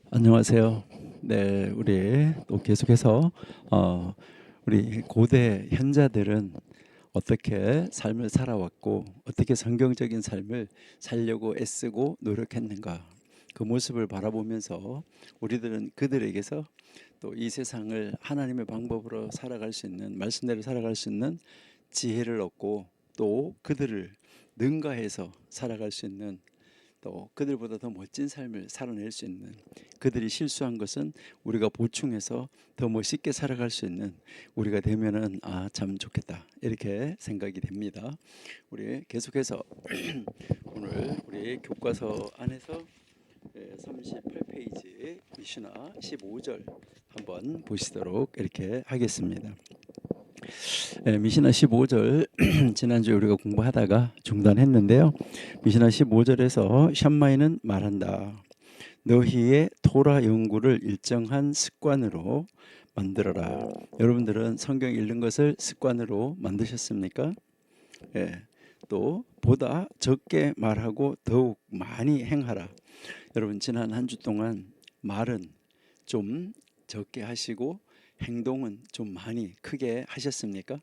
안녕하세요. 네, 우리 또 계속해서 어, 우리 고대 현자들은 어떻게 삶을 살아왔고 어떻게 성경적인 삶을 살려고 애쓰고 노력했는가 그 모습을 바라보면서 우리들은 그들에게서 또 이 세상을 하나님의 방법으로 살아갈 수 있는 말씀대로 살아갈 수 있는 지혜를 얻고 또 그들을 능가해서 살아갈 수 있는 또 그들보다 더 멋진 삶을 살아낼 수 있는 그들이 실수한 것은 우리가 보충해서 더 멋있게 살아갈 수 있는 우리가 되면은 참 좋겠다 이렇게 생각이 됩니다. 우리 계속해서 오늘 우리 교과서 안에서 38페이지 미시나 15절 한번 보시도록 이렇게 하겠습니다. 미시나 15절 지난주에 우리가 공부하다가 중단했는데요. 미시나 15절에서 샴마이는 말한다. 너희의 토라 연구를 일정한 습관으로 만들어라. 여러분들은 성경 읽는 것을 습관으로 만드셨습니까? 예. 또 보다 적게 말하고 더욱 많이 행하라. 여러분 지난 한 주 동안 말은 좀 적게 하시고 행동은 좀 많이 크게 하셨습니까?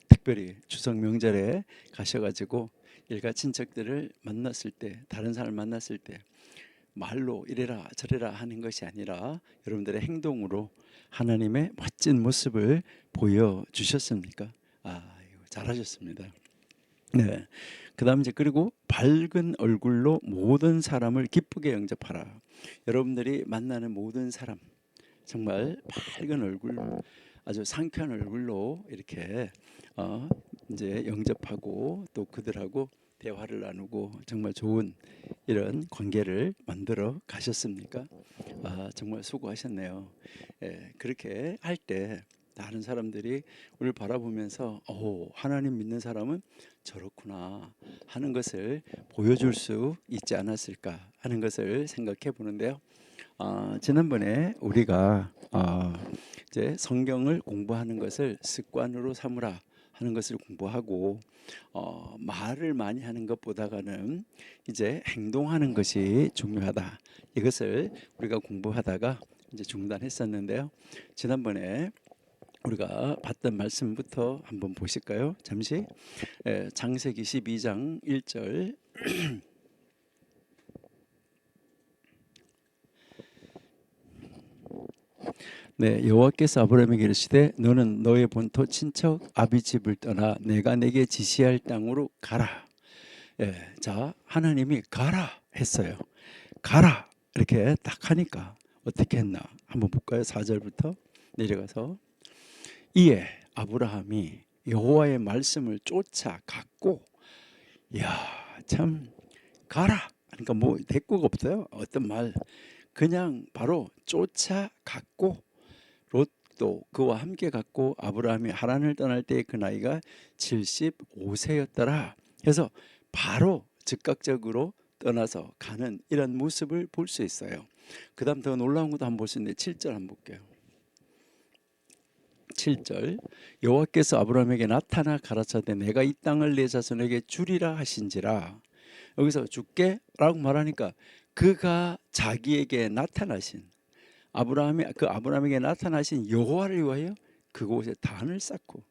특별히 추석 명절에 가셔가지고 일가 친척들을 만났을 때, 다른 사람을 만났을 때 말로 이래라 저래라 하는 것이 아니라 여러분들의 행동으로 하나님의 멋진 모습을 보여주셨습니까? 잘하셨습니다. 네. 그다음 이제 그리고 밝은 얼굴로 모든 사람을 기쁘게 영접하라. 여러분들이 만나는 모든 사람 정말 밝은 얼굴, 아주 상쾌한 얼굴로 이렇게 어, 이제 영접하고 또 그들하고 대화를 나누고 정말 좋은 이런 관계를 만들어 가셨습니까? 정말 수고하셨네요. 예, 그렇게 할 때 다른 사람들이 우리를 바라보면서 하나님 믿는 사람은 저렇구나 하는 것을 보여줄 수 있지 않았을까 하는 것을 생각해 보는데요. 지난번에 우리가 이제 성경을 공부하는 것을 습관으로 삼으라 하는 것을 공부하고 말을 많이 하는 것보다는 이제 행동하는 것이 중요하다. 이것을 우리가 공부하다가 이제 중단했었는데요. 지난번에 우리가 봤던 말씀부터 한번 보실까요? 잠시 창세기 12장 1절 네, 여호와께서 아브라함에게 이르시되 너는 너의 본토 친척 아비 집을 떠나 내가 내게 지시할 땅으로 가라. 예, 자 하나님이 가라 했어요. 가라 이렇게 딱 하니까 어떻게 했나 한번 볼까요? 4절부터 내려가서 이에 아브라함이 여호와의 말씀을 쫓아갔고 참 가라 그러니까 뭐 대꾸가 없어요. 어떤 말 그냥 바로 쫓아갔고 롯도 그와 함께 갔고 아브라함이 하란을 떠날 때 그 나이가 75세였더라. 그래서 바로 즉각적으로 떠나서 가는 이런 모습을 볼 수 있어요. 그 다음 더 놀라운 것도 한번 볼 수 있는데 7절 한번 볼게요. 7절 여호와께서 아브라함에게 나타나 가라사대 내가 이 땅을 내 자손에게 주리라 하신지라. 여기서 줄게 라고 말하니까 그가 자기에게 나타나신 아브라함에게 나타나신 여호와를 위하여 그곳에 단을 쌓고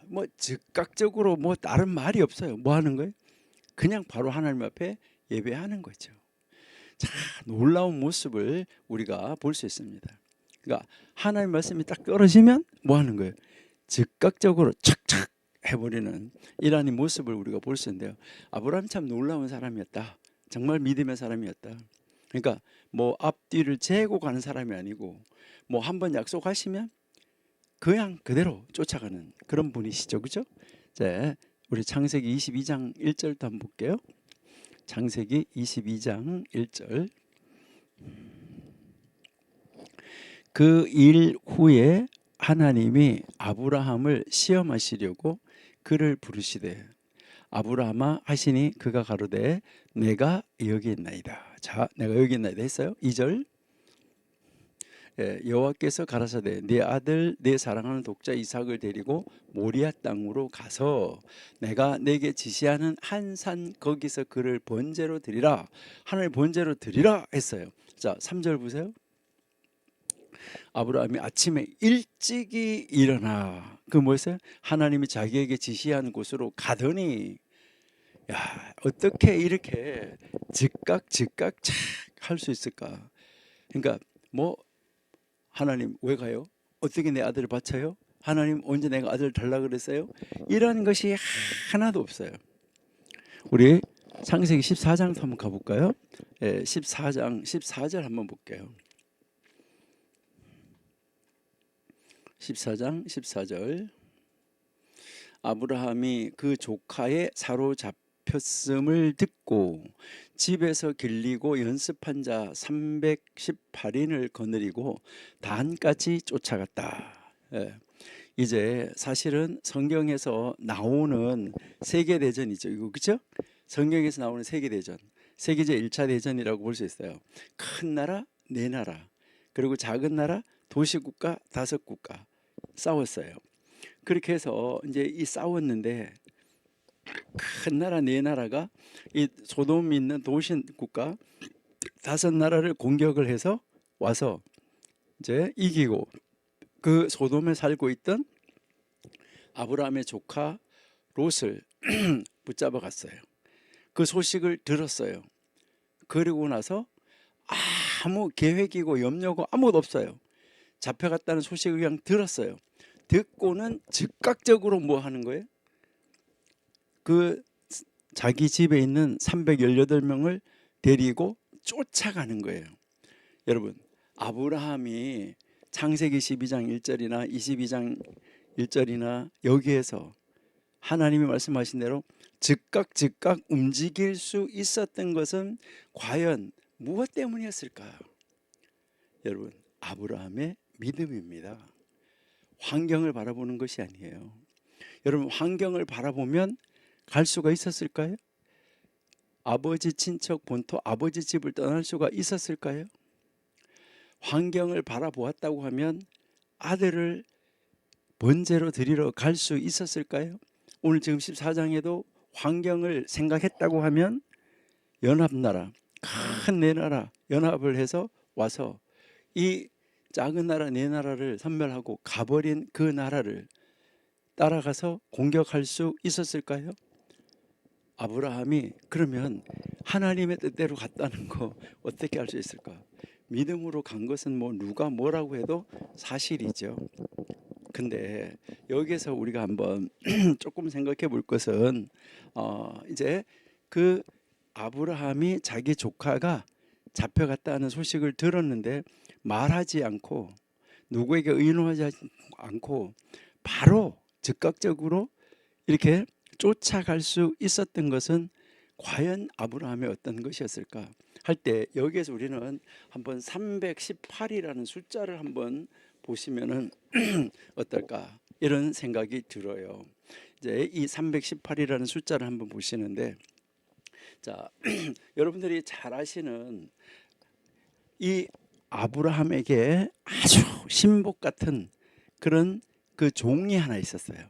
뭐 즉각적으로 뭐 다른 말이 없어요. 뭐 하는 거예요? 그냥 바로 하나님 앞에 예배하는 거죠. 자, 놀라운 모습을 우리가 볼 수 있습니다. 그러니까 하나님 말씀이 딱 떨어지면 뭐 하는 거예요? 즉각적으로 착착 해버리는 이러한 모습을 우리가 볼 수 있는데요. 아브라함 참 놀라운 사람이었다. 정말 믿음의 사람이었다. 그러니까 뭐 앞뒤를 재고 가는 사람이 아니고 뭐 한번 약속하시면 그냥 그대로 쫓아가는 그런 분이시죠. 그죠? 자, 우리 창세기 22장 1절도 한번 볼게요. 창세기 22장 1절 그 일 후에 하나님이 아브라함을 시험하시려고 그를 부르시되 아브라함아 하시니 그가 가로되 내가 여기 있나이다. 자, 내가 여기 있나이다 했어요. 2절 여호와께서 가라사대 네 아들 네 사랑하는 독자 이삭을 데리고 모리아 땅으로 가서 내가 내게 지시하는 한 산 거기서 그를 번제로 드리라. 하나님 번제로 드리라 했어요. 자, 3절 보세요. 아브라함이 아침에 일찍이 일어나 그 뭐였어요? 하나님이 자기에게 지시한 곳으로 가더니 야, 어떻게 이렇게 즉각 착 할 수 있을까? 그러니까 뭐 하나님 왜 가요? 어떻게 내 아들을 바쳐요? 하나님 언제 내가 아들 달라 그랬어요? 이런 것이 하나도 없어요. 우리 창세기 14장 한번 가볼까요? 14장 14절 한번 볼게요. 14장 14절. 아브라함이 그 조카의 사로잡혔음을 듣고 집에서 길리고 연습한 자 318인을 거느리고 단까지 쫓아갔다. 이제 사실은 성경에서 나오는 세계대전이죠. 이거 그죠? 성경에서 나오는 세계대전. 세계제 1차 대전이라고 볼 수 있어요. 큰 나라, 네 나라. 그리고 작은 나라, 도시국가, 5국가 싸웠어요. 그렇게 해서 이제 이 싸웠는데 큰 나라 네 나라가 이 소돔 있는 도시 국가 5나라를 공격을 해서 와서 이제 이기고 그 소돔에 살고 있던 아브라함의 조카 롯을 붙잡아 갔어요. 그 소식을 들었어요. 그리고 나서 아무 계획이고 염려고 아무것도 없어요. 잡혀갔다는 소식을 그냥 들었어요. 듣고는 즉각적으로 뭐 하는 거예요? 그 자기 집에 있는 318명을 데리고 쫓아가는 거예요. 여러분, 아브라함이 창세기 12장 1절이나 22장 1절이나 여기에서 하나님이 말씀하신 대로 즉각 움직일 수 있었던 것은 과연 무엇 때문이었을까? 여러분, 아브라함의 믿음입니다. 환경을 바라보는 것이 아니에요. 여러분, 환경을 바라보면 갈 수가 있었을까요? 아버지 친척 본토 아버지 집을 떠날 수가 있었을까요? 환경을 바라보았다고 하면 아들을 번제로 드리러 갈 수 있었을까요? 오늘 지금 14장에도 환경을 생각했다고 하면 연합나라, 큰 네 나라 연합을 해서 와서 이 작은 나라 네 나라를 섬멸하고 가버린 그 나라를 따라가서 공격할 수 있었을까요? 아브라함이 그러면 하나님의 뜻대로 갔다는 거 어떻게 알 수 있을까? 믿음으로 간 것은 뭐 누가 뭐라고 해도 사실이죠. 근데 여기에서 우리가 한번 조금 생각해 볼 것은 이제 그 아브라함이 자기 조카가 잡혀갔다는 소식을 들었는데 말하지 않고 누구에게 의논하지 않고 바로 즉각적으로 이렇게 쫓아갈 수 있었던 것은 과연 아브라함의 어떤 것이었을까 할 때 여기에서 우리는 한번 318이라는 숫자를 한번 보시면은 어떨까 이런 생각이 들어요. 이제 이 318이라는 숫자를 한번 보시는데 자 여러분들이 잘 아시는 이 아브라함에게 아주 신복 같은 그런 그 종이 하나 있었어요.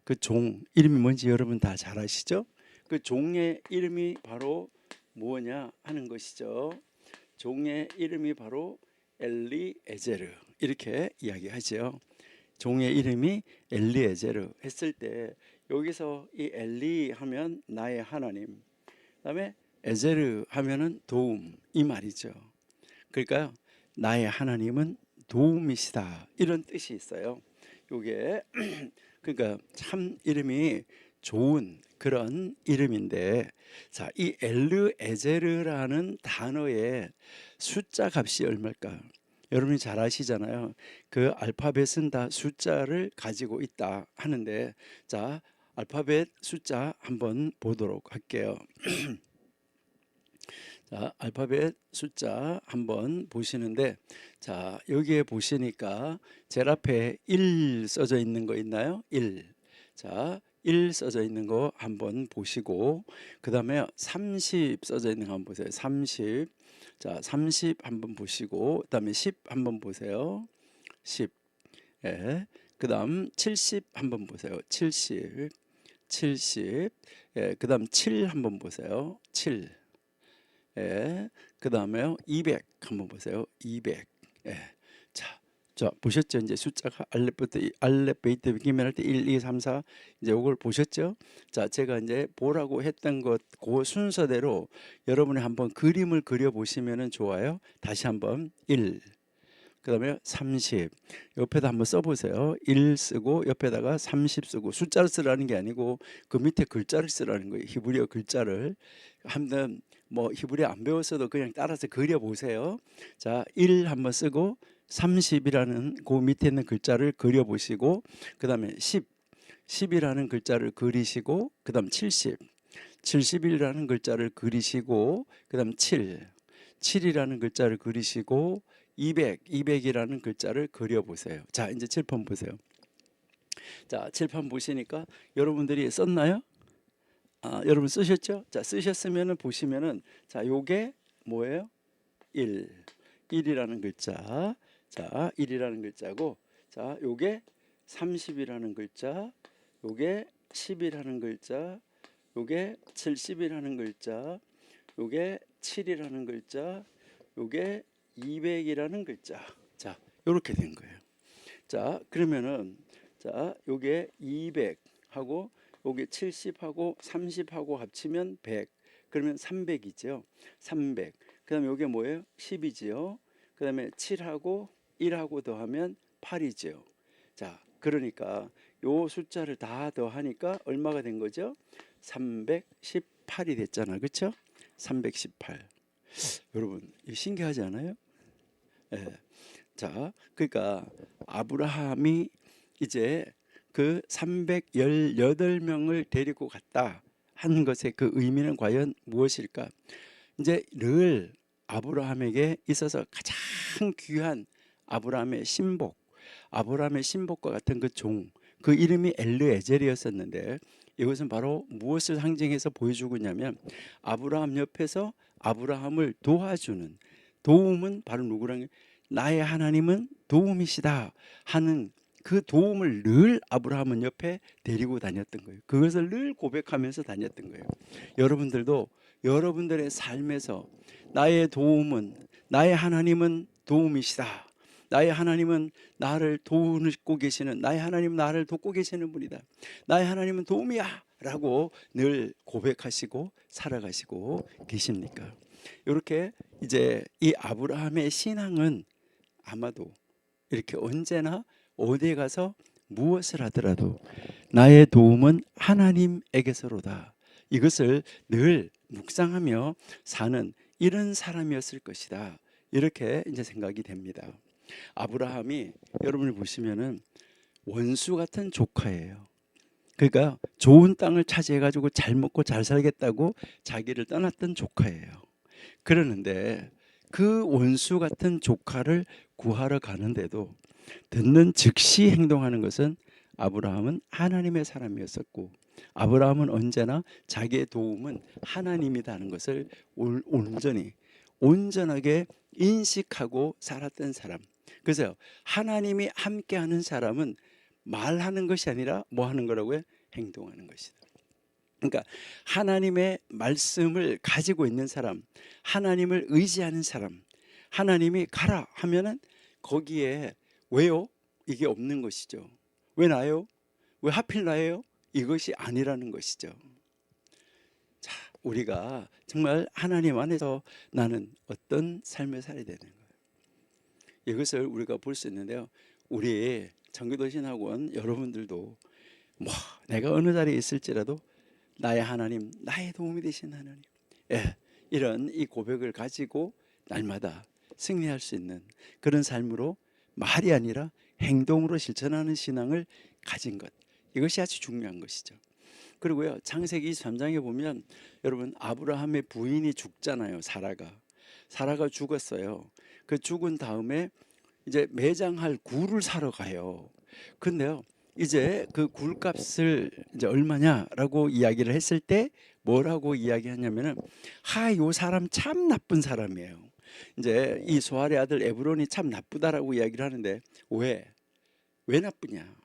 그 종 이름이 뭔지 여러분 다 잘 아시죠? 그 종의 이름이 바로 뭐냐 하는 것이죠. 종의 이름이 바로 엘리에제르 이렇게 이야기하죠. 종의 이름이 엘리에제르 했을 때 여기서 이 엘리 하면 나의 하나님, 그다음에 에제르 하면은 도움 이 말이죠. 그러니까요, 나의 하나님은 도움이시다 이런 뜻이 있어요. 요게 그러니까 참 이름이 좋은 그런 이름인데 자, 이 엘르에제르라는 단어의 숫자 값이 얼마일까? 여러분이 잘 아시잖아요. 그 알파벳은 다 숫자를 가지고 있다 하는데 자, 알파벳 숫자 한번 보도록 할게요. 자, 알파벳 숫자 한번 보시는데 자, 여기에 보시니까 제일 앞에 1 써져 있는 거 있나요? 1. 자, 1 써져 있는 거 한번 보시고 그다음에 30 써져 있는 거 한번 보세요. 30. 자, 30 한번 보시고 그다음에 10 한번 보세요. 10. 예. 그다음 70 한번 보세요. 70. 70. 예. 그다음 7 한번 보세요. 7. 예. 그다음에요. 200 한번 보세요. 200. 예. 자, 자 보셨죠? 이제 숫자가 알렙베이트 기면할 때 1, 2, 3, 4 이제 요걸 보셨죠? 자, 제가 이제 보라고 했던 것 그 순서대로 여러분이 한번 그림을 그려 보시면은 좋아요. 다시 한번 1. 그다음에 30 옆에다 한번 써보세요. 1 쓰고 옆에다가 30 쓰고 숫자를 쓰라는 게 아니고 그 밑에 글자를 쓰라는 거예요. 히브리어 글자를 한번 뭐 히브리어 안 배웠어도 그냥 따라서 그려보세요. 자, 1 한번 쓰고 30이라는 그 밑에 있는 글자를 그려보시고 그 다음에 10이라는 글자를 그리시고 그 다음 70이라는 글자를 그리시고 그 다음 7이라는 글자를 그리시고 200이라는 글자를 그려보세요. 자, 이제 칠판 보세요. 자, 칠판 보시니까 여러분들이 썼나요? 여러분 쓰셨죠? 자, 쓰셨으면은 보시면은 자, 요게 뭐예요? 1이라는 글자. 자, 1이라는 글자고 자, 요게 30이라는 글자. 요게 10이라는 글자. 요게 70이라는 글자. 요게 7이라는 글자. 요게 200이라는 글자. 자, 요렇게 된 거예요. 자, 그러면은 자, 요게 200하고 요게 70하고 30하고 합치면 100. 그러면 300이죠. 300. 그다음에 요게 뭐예요? 10이지요. 그다음에 7하고 1하고 더하면 8이죠. 자, 그러니까 요 숫자를 다 더하니까 얼마가 된 거죠? 318이 됐잖아. 그렇죠? 318. 여러분, 이거 신기하지 않아요? 예. 자, 그러니까 아브라함이 이제 그 318명을 데리고 갔다 한 것의 그 의미는 과연 무엇일까? 이제 늘 아브라함에게 있어서 가장 귀한 아브라함의 신복과 같은 그 종, 그 이름이 엘르에젤이었었는데 이것은 바로 무엇을 상징해서 보여주고 있냐면 아브라함 옆에서 아브라함을 도와주는 도움은 바로 누구랑 나의 하나님은 도움이시다 하는 그 도움을 늘 아브라함은 옆에 데리고 다녔던 거예요. 그것을 늘 고백하면서 다녔던 거예요. 여러분들도 여러분들의 삶에서 나의 하나님은 도움이시다. 나의 하나님은 나를 돕고 계시는 나의 하나님은 나를 돕고 계시는 분이다. 나의 하나님은 도움이야 라고 늘 고백하시고 살아가시고 계십니까? 이렇게 이제 이 아브라함의 신앙은 아마도 이렇게 언제나 어디에 가서 무엇을 하더라도 나의 도움은 하나님에게서로다. 이것을 늘 묵상하며 사는 이런 사람이었을 것이다. 이렇게 이제 생각이 됩니다. 아브라함이 여러분을 보시면은 원수 같은 조카예요. 그러니까 좋은 땅을 차지해 가지고 잘 먹고 잘 살겠다고 자기를 떠났던 조카예요. 그러는데 그 원수 같은 조카를 구하러 가는데도 듣는 즉시 행동하는 것은 아브라함은 하나님의 사람이었었고 아브라함은 언제나 자기의 도움은 하나님이라는 것을 온전하게 인식하고 살았던 사람. 그래서 하나님이 함께하는 사람은 말하는 것이 아니라 뭐 하는 거라고요? 행동하는 것이다. 그러니까 하나님의 말씀을 가지고 있는 사람, 하나님을 의지하는 사람, 하나님이 가라 하면은 거기에 왜요? 이게 없는 것이죠. 왜 나요? 왜 하필 나예요? 이것이 아니라는 것이죠. 자, 우리가 정말 하나님 안에서 나는 어떤 삶을 살아야 되는 거예요. 이것을 우리가 볼 수 있는데요. 우리 정교도신학원 여러분들도 뭐 내가 어느 자리에 있을지라도 나의 하나님, 나의 도움이 되신 하나님, 예, 이런 이 고백을 가지고 날마다 승리할 수 있는 그런 삶으로 말이 아니라 행동으로 실천하는 신앙을 가진 것, 이것이 아주 중요한 것이죠. 그리고요, 창세기 23장에 보면 여러분 아브라함의 부인이 죽잖아요. 사라가 죽었어요. 그 죽은 다음에 이제 매장할 굴을 사러 가요. 근데요, 이제 그 굴값을 이제 얼마냐라고 이야기를 했을 때 뭐라고 이야기하냐면은 요 사람 참 나쁜 사람이에요. 이제 이 소알의 아들 에브론이 참 나쁘다라고 이야기를 하는데 왜 나쁘냐?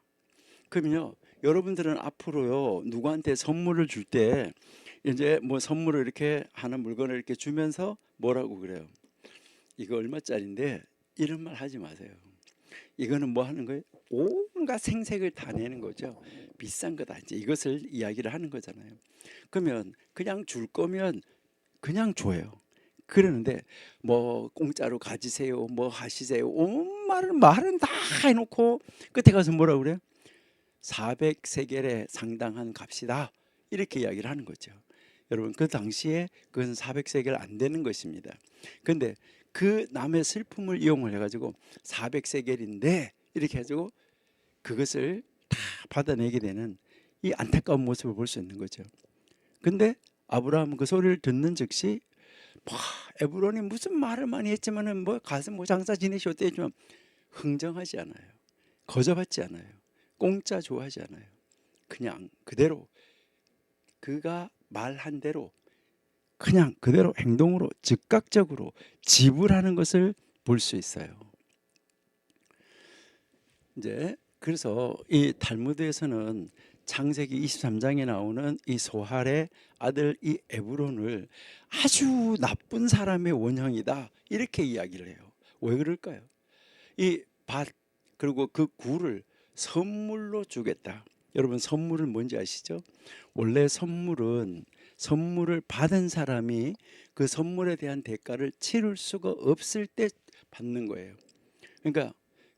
그러면요, 여러분들은 앞으로요 누구한테 선물을 줄 때 이제 뭐 선물을 이렇게 하는 물건을 이렇게 주면서 뭐라고 그래요? 이거 얼마짜리인데 이런 말 하지 마세요. 이거는 뭐 하는 거예요? 온갖 생색을 다 내는 거죠. 비싼 거다 이제 이것을 이야기를 하는 거잖아요. 그러면 그냥 줄 거면 그냥 줘요. 그러는데 뭐 공짜로 가지세요, 뭐 하시세요, 온 말은 다 해놓고 끝에 가서 뭐라 그래요? 400세겔에 상당한 값이다 이렇게 이야기를 하는 거죠. 여러분 그 당시에 그건 400세겔 안 되는 것입니다. 근데 그 남의 슬픔을 이용을 해가지고 400세겔인데 이렇게 해가지고 그것을 다 받아내게 되는 이 안타까운 모습을 볼 수 있는 거죠. 근데 아브라함은 그 소리를 듣는 즉시 에브론이 무슨 말을 많이 했지만은 뭐 가서 뭐 장사 지내셨대 했지만 흥정하지 않아요. 거저받지 않아요. 공짜 좋아하지 않아요. 그냥 그대로 그가 말한 대로 그냥 그대로 행동으로 즉각적으로 지불하는 것을 볼 수 있어요. 이제 그래서 이 탈무드에서는 창세기 23장에 나오는 이 소할의 아들 이 에브론을 아주 나쁜 사람의 원형이다 이렇게 이야기를 해요. 왜 그럴까요? 이 밭 그리고 그 굴을 선물로 주겠다. 여러분 선물은 뭔지 아시죠? 원래 선물은 선물을 받은 사람이 그 선물에 대한 대가를 치를 수가 없을 때 받는 거예요. 그러니까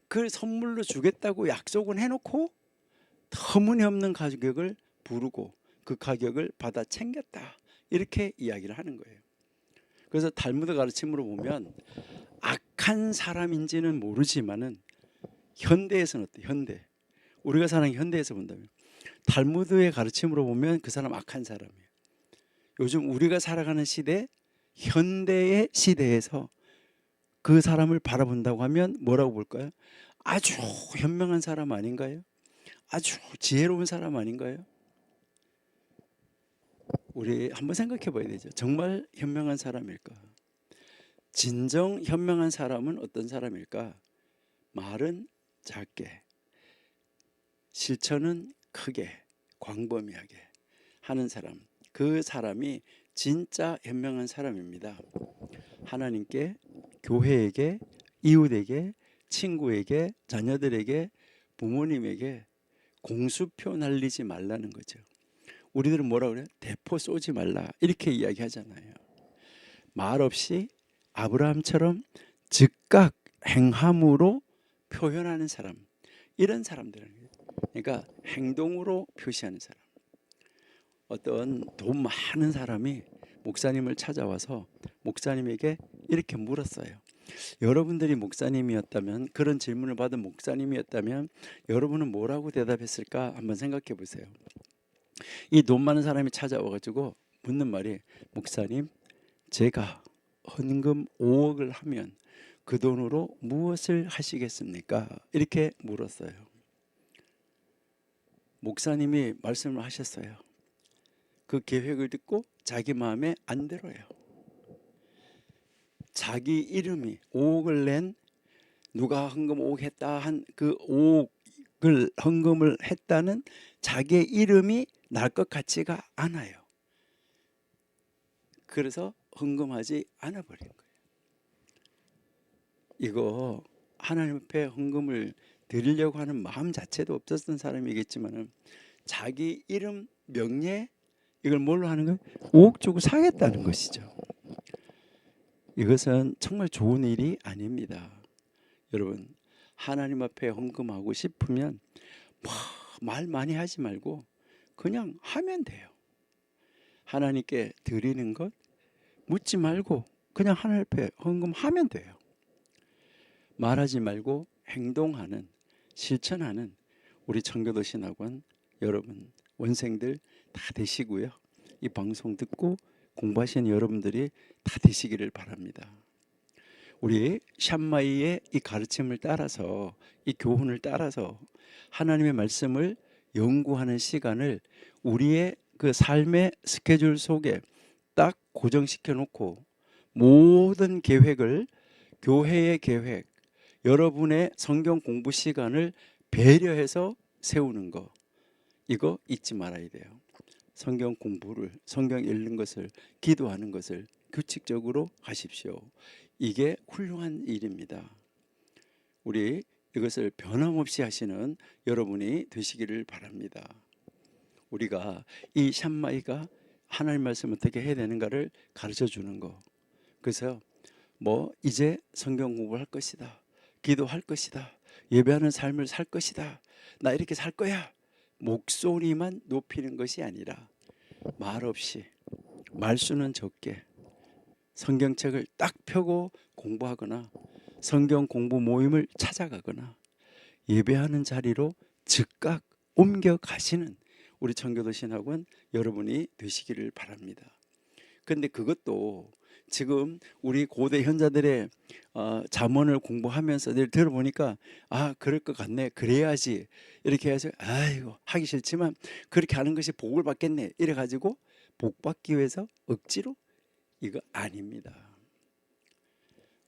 그 선물로 주겠다고 약속은 해놓고 터무니없는 가격을 부르고 그 가격을 받아 챙겼다 이렇게 이야기를 하는 거예요. 그래서 탈무드 가르침으로 보면 악한 사람인지는 모르지만은 현대에서는 어때요? 현대 우리가 사는 현대에서 본다면 탈무드의 가르침으로 보면 그 사람 악한 사람이에요. 요즘 우리가 살아가는 시대 현대의 시대에서 그 사람을 바라본다고 하면 뭐라고 볼까요? 아주 현명한 사람 아닌가요? 아주 지혜로운 사람 아닌가요? 우리 한번 생각해 봐야 되죠. 정말 현명한 사람일까? 진정 현명한 사람은 어떤 사람일까? 말은 작게, 실천은 크게, 광범위하게 하는 사람. 그 사람이 진짜 현명한 사람입니다. 하나님께, 교회에게, 이웃에게, 친구에게, 자녀들에게, 부모님에게 공수표 날리지 말라는 거죠. 우리들은 뭐라 그래요? 대포 쏘지 말라 이렇게 이야기하잖아요. 말 없이 아브라함처럼 즉각 행함으로 표현하는 사람, 이런 사람들은 그러니까 행동으로 표시하는 사람. 어떤 돈 많은 사람이 목사님을 찾아와서 목사님에게 이렇게 물었어요. 여러분들이 목사님이었다면, 그런 질문을 받은 목사님이었다면 여러분은 뭐라고 대답했을까 한번 생각해 보세요. 이 돈 많은 사람이 찾아와가지고 묻는 말이, 목사님, 제가 헌금 5억을 하면 그 돈으로 무엇을 하시겠습니까? 이렇게 물었어요. 목사님이 말씀을 하셨어요. 그 계획을 듣고 자기 마음에 안 들어요. 자기 이름이 5억을 낸, 누가 헌금 5억 했다 한 그 5억을 헌금을 했다는 자기의 이름이 날 것 같지가 않아요. 그래서 헌금하지 않아 버린 거예요. 이거 하나님 앞에 헌금을 드리려고 하는 마음 자체도 없었던 사람이겠지만은 자기 이름 명예, 이걸 뭘로 하는 거예요? 5억 주고 사겠다는 것이죠. 이것은 정말 좋은 일이 아닙니다. 여러분, 하나님 앞에 헌금하고 싶으면 말 많이 하지 말고 그냥 하면 돼요. 하나님께 드리는 것 묻지 말고 그냥 하나님 앞에 헌금하면 돼요. 말하지 말고 행동하는, 실천하는 우리 청교도 신학원 여러분, 원생들 다 되시고요. 이 방송 듣고 공부하시는 여러분들이 다 되시기를 바랍니다. 우리 샴마이의 이 가르침을 따라서, 이 교훈을 따라서 하나님의 말씀을 연구하는 시간을 우리의 그 삶의 스케줄 속에 딱 고정시켜 놓고 모든 계획을, 교회의 계획, 여러분의 성경 공부 시간을 배려해서 세우는 거, 이거 잊지 말아야 돼요. 성경 공부를, 성경 읽는 것을, 기도하는 것을 규칙적으로 하십시오. 이게 훌륭한 일입니다. 우리 이것을 변함없이 하시는 여러분이 되시기를 바랍니다. 우리가 이 샴마이가 하나님 말씀 어떻게 해야 되는가를 가르쳐 주는 거. 그래서 뭐 이제 성경 공부를 할 것이다, 기도할 것이다, 예배하는 삶을 살 것이다, 나 이렇게 살 거야, 목소리만 높이는 것이 아니라 말없이, 말수는 적게 성경책을 딱 펴고 공부하거나 성경 공부 모임을 찾아가거나 예배하는 자리로 즉각 옮겨가시는 우리 청교도 신학원 여러분이 되시기를 바랍니다. 근데 그것도 지금 우리 고대 현자들의 잠언을 공부하면서 늘 들어보니까 아, 그럴 것 같네, 그래야지 이렇게 해서 아이고 하기 싫지만 그렇게 하는 것이 복을 받겠네 이래 가지고 복 받기 위해서 억지로, 이거 아닙니다.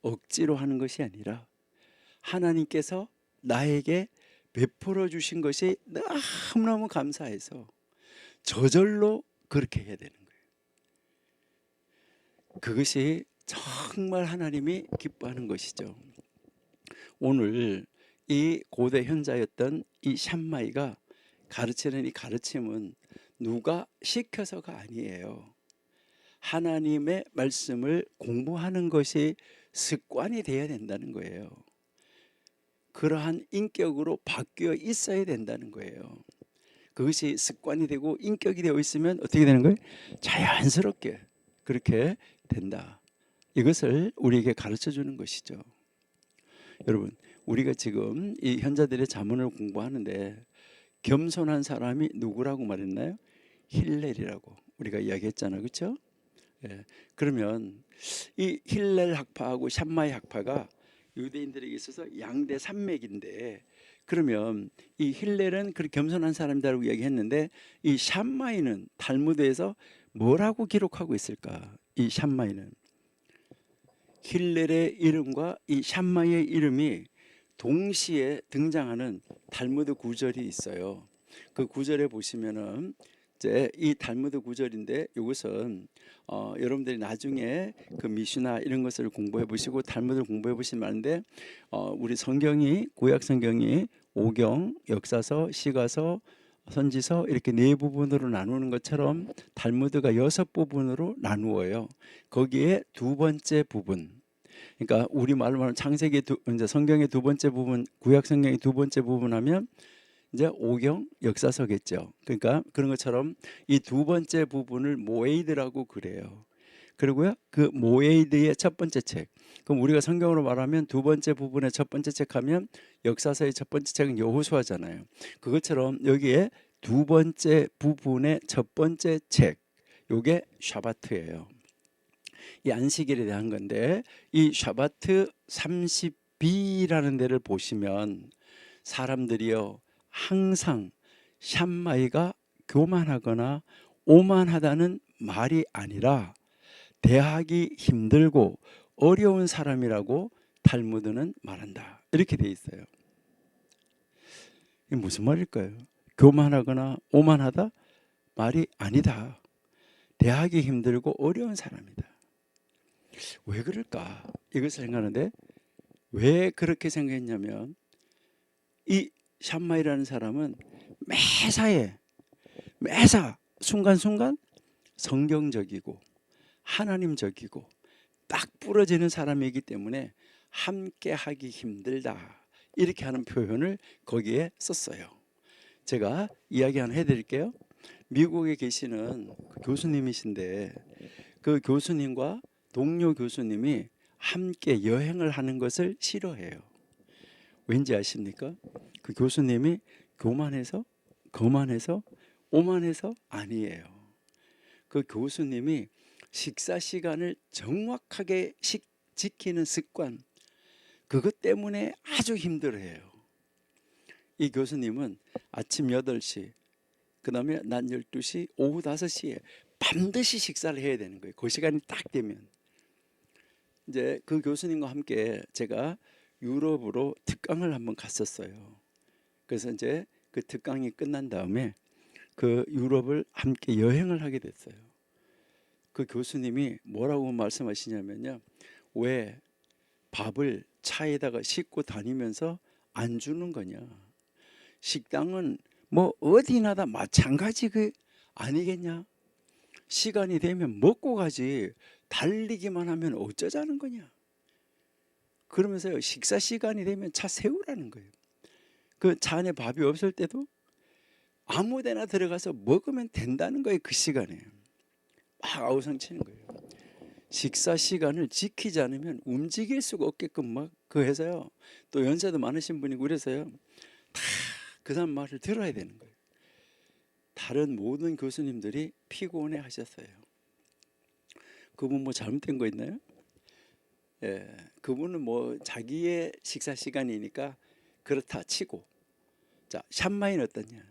억지로 하는 것이 아니라 하나님께서 나에게 베풀어 주신 것이 너무너무 감사해서 저절로 그렇게 해야 되는 거예요. 그것이 정말 하나님이 기뻐하는 것이죠. 오늘 이 고대 현자였던 이 샴마이가 가르치는 이 가르침은 누가 시켜서가 아니에요. 하나님의 말씀을 공부하는 것이 습관이 되어야 된다는 거예요. 그러한 인격으로 바뀌어 있어야 된다는 거예요. 그것이 습관이 되고 인격이 되어 있으면 어떻게 되는 거예요? 자연스럽게 그렇게 된다. 이것을 우리에게 가르쳐 주는 것이죠. 여러분, 우리가 지금 이 현자들의 잠언을 공부하는데 겸손한 사람이 누구라고 말했나요? 힐렐이라고 우리가 이야기했잖아요, 그렇죠? 예. 그러면 이 힐렐 학파하고 샴마이 학파가 유대인들에게 있어서 양대 산맥인데, 그러면 이 힐렐은 그렇게 겸손한 사람이라고 이야기했는데 이 샴마이는 탈무드에서 뭐라고 기록하고 있을까? 이 샴마이는 힐렐의 이름과 이 샴마이의 이름이 동시에 등장하는 탈무드 구절이 있어요. 그 구절에 보시면은 이제 이 탈무드 구절인데 이것은 여러분들이 나중에 그 미슈나 이런 것을 공부해 보시고 탈무드를 공부해 보시면 아는데 우리 성경이, 구약 성경이 오경, 역사서, 시가서, 선지서 이렇게 네 부분으로 나누는 것처럼 탈무드가 6부분으로 나누어요. 거기에 두 번째 부분, 그러니까 우리 말로 말하면 창세기 이제 성경의 두 번째 부분, 구약 성경의 두 번째 부분 하면 이제 오경, 역사서겠죠. 그러니까 그런 것처럼 이 두 번째 부분을 모에이드라고 그래요. 그리고요, 그 모에이드의 첫 번째 책. 그럼 우리가 성경으로 말하면 두 번째 부분의 첫 번째 책 하면 역사서의 첫 번째 책은 여호수아잖아요. 그것처럼 여기에 두 번째 부분의 첫 번째 책, 요게 샤바트예요. 이 안식일에 대한 건데, 이 샤바트 30B라는 데를 보시면 사람들이요 항상 샴마이가 교만하거나 오만하다는 말이 아니라 대하기 힘들고 어려운 사람이라고 탈무드는 말한다, 이렇게 돼 있어요. 이게 무슨 말일까요? 교만하거나 오만하다? 말이 아니다. 대하기 힘들고 어려운 사람이다. 왜 그럴까? 이것을 생각하는데, 왜 그렇게 생각했냐면 이 샴마이라는 사람은 매사 순간순간 성경적이고 하나님적이고 딱 부러지는 사람이기 때문에 함께 하기 힘들다, 이렇게 하는 표현을 거기에 썼어요. 제가 이야기 하나 해드릴게요. 미국에 계시는 교수님이신데 그 교수님과 동료 교수님이 함께 여행을 하는 것을 싫어해요. 왠지 아십니까? 그 교수님이 교만해서, 거만해서, 오만해서 아니에요. 그 교수님이 식사 시간을 정확하게 지키는 습관, 그것 때문에 아주 힘들어해요. 이 교수님은 아침 8시, 그 다음에 낮 12시, 오후 5시에 반드시 식사를 해야 되는 거예요. 그 시간이 딱 되면. 이제 그 교수님과 함께 제가 유럽으로 특강을 한번 갔었어요. 그래서 이제 그 특강이 끝난 다음에 그 유럽을 함께 여행을 하게 됐어요. 그 교수님이 뭐라고 말씀하시냐면요. 왜 밥을 차에다가 싣고 다니면서 안 주는 거냐. 식당은 뭐 어디나 다 마찬가지 그 아니겠냐. 시간이 되면 먹고 가지 달리기만 하면 어쩌자는 거냐. 그러면서 식사 시간이 되면 차 세우라는 거예요. 그 차 안에 밥이 없을 때도 아무 데나 들어가서 먹으면 된다는 거예요. 그 시간에 막 아우성치는 거예요. 식사 시간을 지키지 않으면 움직일 수가 없게끔 막 그 해서요. 또 연세도 많으신 분이고 그래서요. 다 그 사람 말을 들어야 되는 거예요. 다른 모든 교수님들이 피곤해 하셨어요. 그분 뭐 잘못된 거 있나요? 예, 그분은 뭐 자기의 식사 시간이니까 그렇다 치고, 자 샴마이는 어떠냐?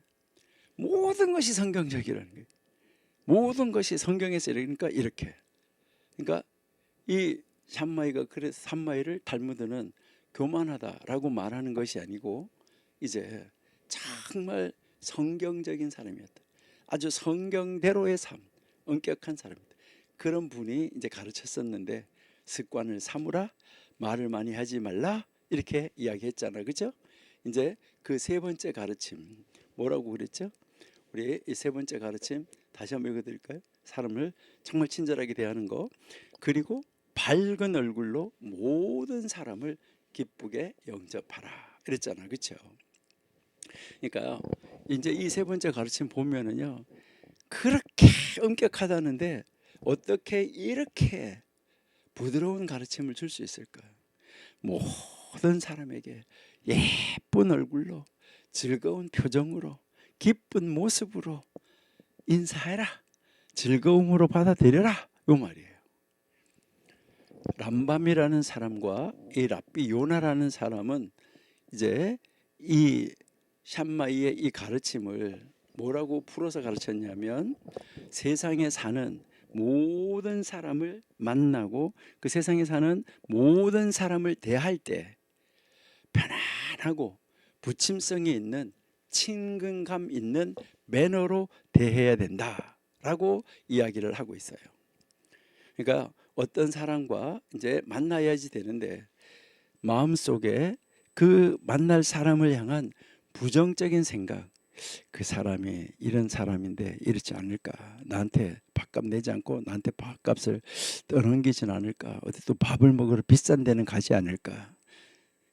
모든 것이 성경적이라는 거예요. 모든 것이 성경에서 이러니까 이렇게. 그러니까 이 샴마이가 그래서 삼마이를 탈무드는 교만하다라고 말하는 것이 아니고 이제 정말 성경적인 사람이었다. 아주 성경대로의 삶, 엄격한 사람이다. 그런 분이 이제 가르쳤었는데 습관을 삼으라, 말을 많이 하지 말라 이렇게 이야기했잖아, 그죠? 이제 그 세 번째 가르침 뭐라고 그랬죠? 우리 이 세 번째 가르침 다시 한번 읽어드릴까요? 사람을 정말 친절하게 대하는 거, 그리고 밝은 얼굴로 모든 사람을 기쁘게 영접하라 이랬잖아, 그렇죠? 그러니까 이제 이 세 번째 가르침 보면은요, 그렇게 엄격하다는데 어떻게 이렇게 부드러운 가르침을 줄 수 있을까? 모든 사람에게 예쁜 얼굴로, 즐거운 표정으로, 기쁜 모습으로 인사해라, 즐거움으로 받아들여라, 요 말이에요. 람밤이라는 사람과 이 랍비 요나라는 사람은 이제 이 샴마이의 이 가르침을 뭐라고 풀어서 가르쳤냐면, 세상에 사는 모든 사람을 만나고 그 세상에 사는 모든 사람을 대할 때 편안하고 부침성이 있는 친근감 있는 매너로 대해야 된다라고 이야기를 하고 있어요. 그러니까 어떤 사람과 이제 만나야지 되는데 마음속에 그 만날 사람을 향한 부정적인 생각, 그 사람이 이런 사람인데 이렇지 않을까, 나한테 밥값 내지 않고 나한테 밥값을 떠넘기진 않을까, 어디 또 밥을 먹으러 비싼 데는 가지 않을까,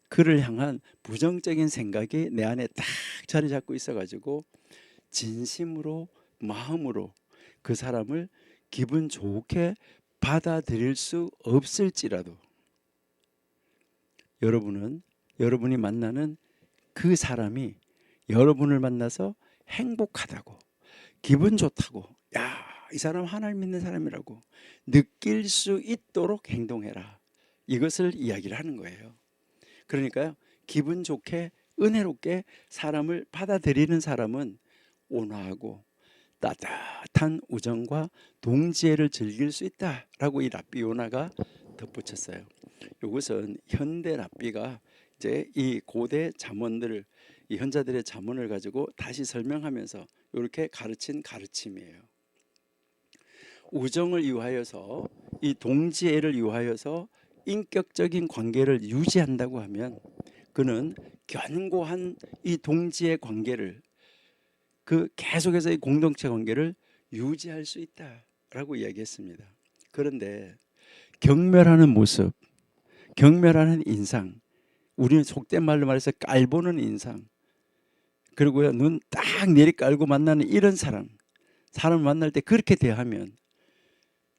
그를 향한 부정적인 생각이 내 안에 딱 자리 잡고 있어가지고 진심으로 마음으로 그 사람을 기분 좋게 받아들일 수 없을지라도 여러분이 만나는 그 사람이 여러분을 만나서 행복하다고, 기분 좋다고, 야, 이 사람 하나님 믿는 사람이라고 느낄 수 있도록 행동해라, 이것을 이야기를 하는 거예요. 그러니까요, 기분 좋게 은혜롭게 사람을 받아들이는 사람은 온화하고 따뜻한 우정과 동지애를 즐길 수 있다라고 이 랍비 요나가 덧붙였어요. 이것은 현대 랍비가 이제 이 고대 잠언들을, 이 현자들의 잠언을 가지고 다시 설명하면서 이렇게 가르친 가르침이에요. 우정을 이유하여서, 이 동지애를 이유하여서 인격적인 관계를 유지한다고 하면 그는 견고한 이 동지애 관계를, 그 계속해서 이 공동체 관계를 유지할 수 있다라고 이야기했습니다. 그런데 경멸하는 모습, 경멸하는 인상, 우리는 속된 말로 말해서 깔보는 인상, 그리고요 눈 딱 내리 깔고 만나는 이런 사람을 만날 때 그렇게 대하면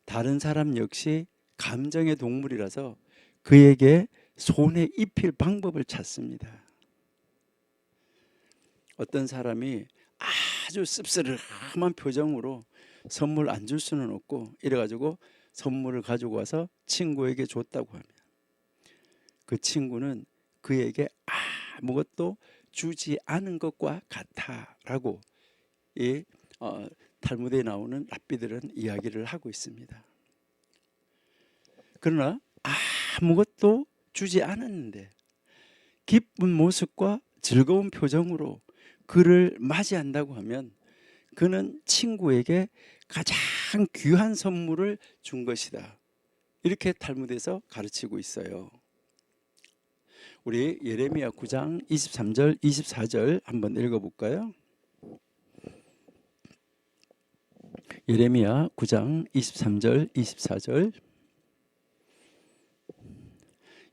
다른 사람 역시 감정의 동물이라서 그에게 손에 입힐 방법을 찾습니다. 어떤 사람이 아주 씁쓸한 표정으로 선물 안 줄 수는 없고 이래가지고 선물을 가지고 와서 친구에게 줬다고 하면 그 친구는 그에게 아무것도 주지 않은 것과 같아라고 이 탈무드에 나오는 랍비들은 이야기를 하고 있습니다. 그러나 아무것도 주지 않았는데 기쁜 모습과 즐거운 표정으로 그를 맞이한다고 하면 그는 친구에게 가장 귀한 선물을 준 것이다. 이렇게 탈무드에서 가르치고 있어요. 우리 예레미야 9장 23절 24절 한번 읽어볼까요? 예레미야 9장 23절 24절.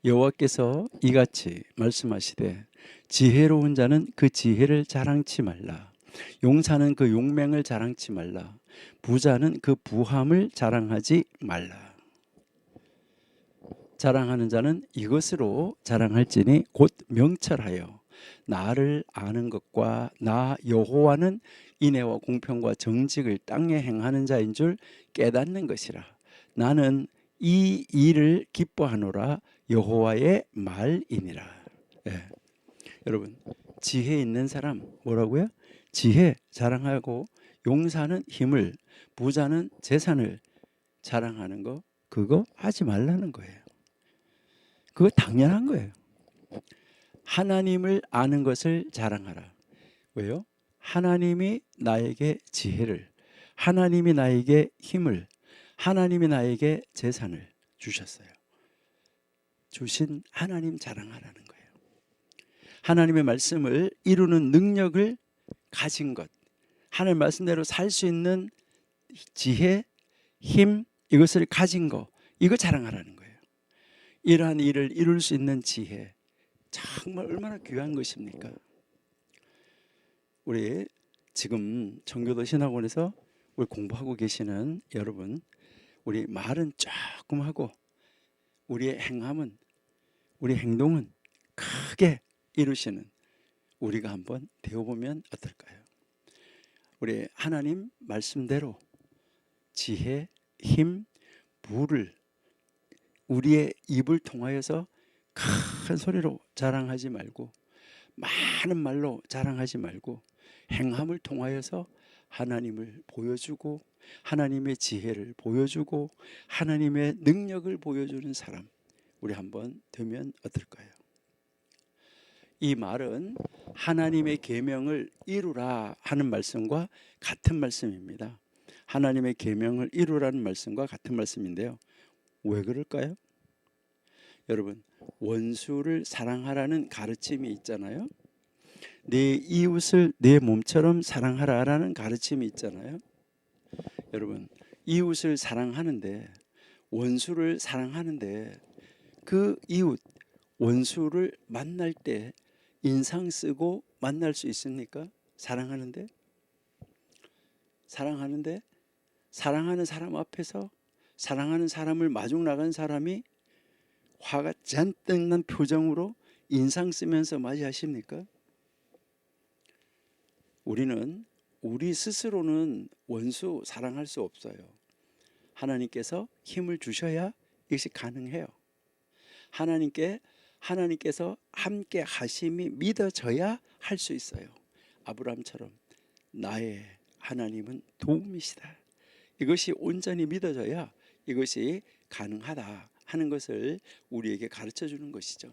여호와께서 이같이 말씀하시되 지혜로운 자는 그 지혜를 자랑치 말라. 용사는 그 용맹을 자랑치 말라. 부자는 그 부함을 자랑하지 말라. 자랑하는 자는 이것으로 자랑할지니 곧 명철하여 나를 아는 것과 나 여호와는 인애와 공평과 정직을 땅에 행하는 자인 줄 깨닫는 것이라. 나는 이 일을 기뻐하노라. 여호와의 말이니라. 예. 여러분, 지혜 있는 사람 뭐라고요? 지혜 자랑하고 용사는 힘을, 부자는 재산을 자랑하는 거, 그거 하지 말라는 거예요. 그거 당연한 거예요. 하나님을 아는 것을 자랑하라. 왜요? 하나님이 나에게 지혜를, 하나님이 나에게 힘을, 하나님이 나에게 재산을 주셨어요. 주신 하나님 자랑하라는 거예요. 하나님의 말씀을 이루는 능력을 가진 것, 하나님 말씀대로 살 수 있는 지혜, 힘, 이것을 가진 거, 이거 자랑하라는 거예요. 이러한 일을 이룰 수 있는 지혜, 정말 얼마나 귀한 것입니까? 우리 지금 정교도 신학원에서 우리 공부하고 계시는 여러분, 우리 말은 조금 하고 우리의 행함은, 우리 행동은 크게 이루시는 우리가 한번 되어보면 어떨까요? 우리 하나님 말씀대로 지혜, 힘, 부를 우리의 입을 통하여서 큰 소리로 자랑하지 말고, 많은 말로 자랑하지 말고, 행함을 통하여서 하나님을 보여주고 하나님의 지혜를 보여주고 하나님의 능력을 보여주는 사람, 우리 한번 되면 어떨까요? 이 말은 하나님의 계명을 이루라 하는 말씀과 같은 말씀입니다. 하나님의 계명을 이루라는 말씀과 같은 말씀인데요. 왜 그럴까요? 여러분, 원수를 사랑하라는 가르침이 있잖아요. 내 이웃을 내 몸처럼 사랑하라라는 가르침이 있잖아요. 여러분, 이웃을 사랑하는데, 원수를 사랑하는데, 그 이웃, 원수를 만날 때 인상 쓰고 만날 수 있습니까? 사랑하는데 사랑하는 사람 앞에서 사랑하는 사람을 마중 나간 사람이 화가 잔뜩 난 표정으로 인상 쓰면서 맞이하십니까? 우리는 우리 스스로는 원수 사랑할 수 없어요. 하나님께서 힘을 주셔야 이것이 가능해요. 하나님께서 함께 하심이 믿어져야 할 수 있어요. 아브라함처럼 나의 하나님은 도움이시다. 이것이 온전히 믿어져야 이것이 가능하다 하는 것을 우리에게 가르쳐 주는 것이죠.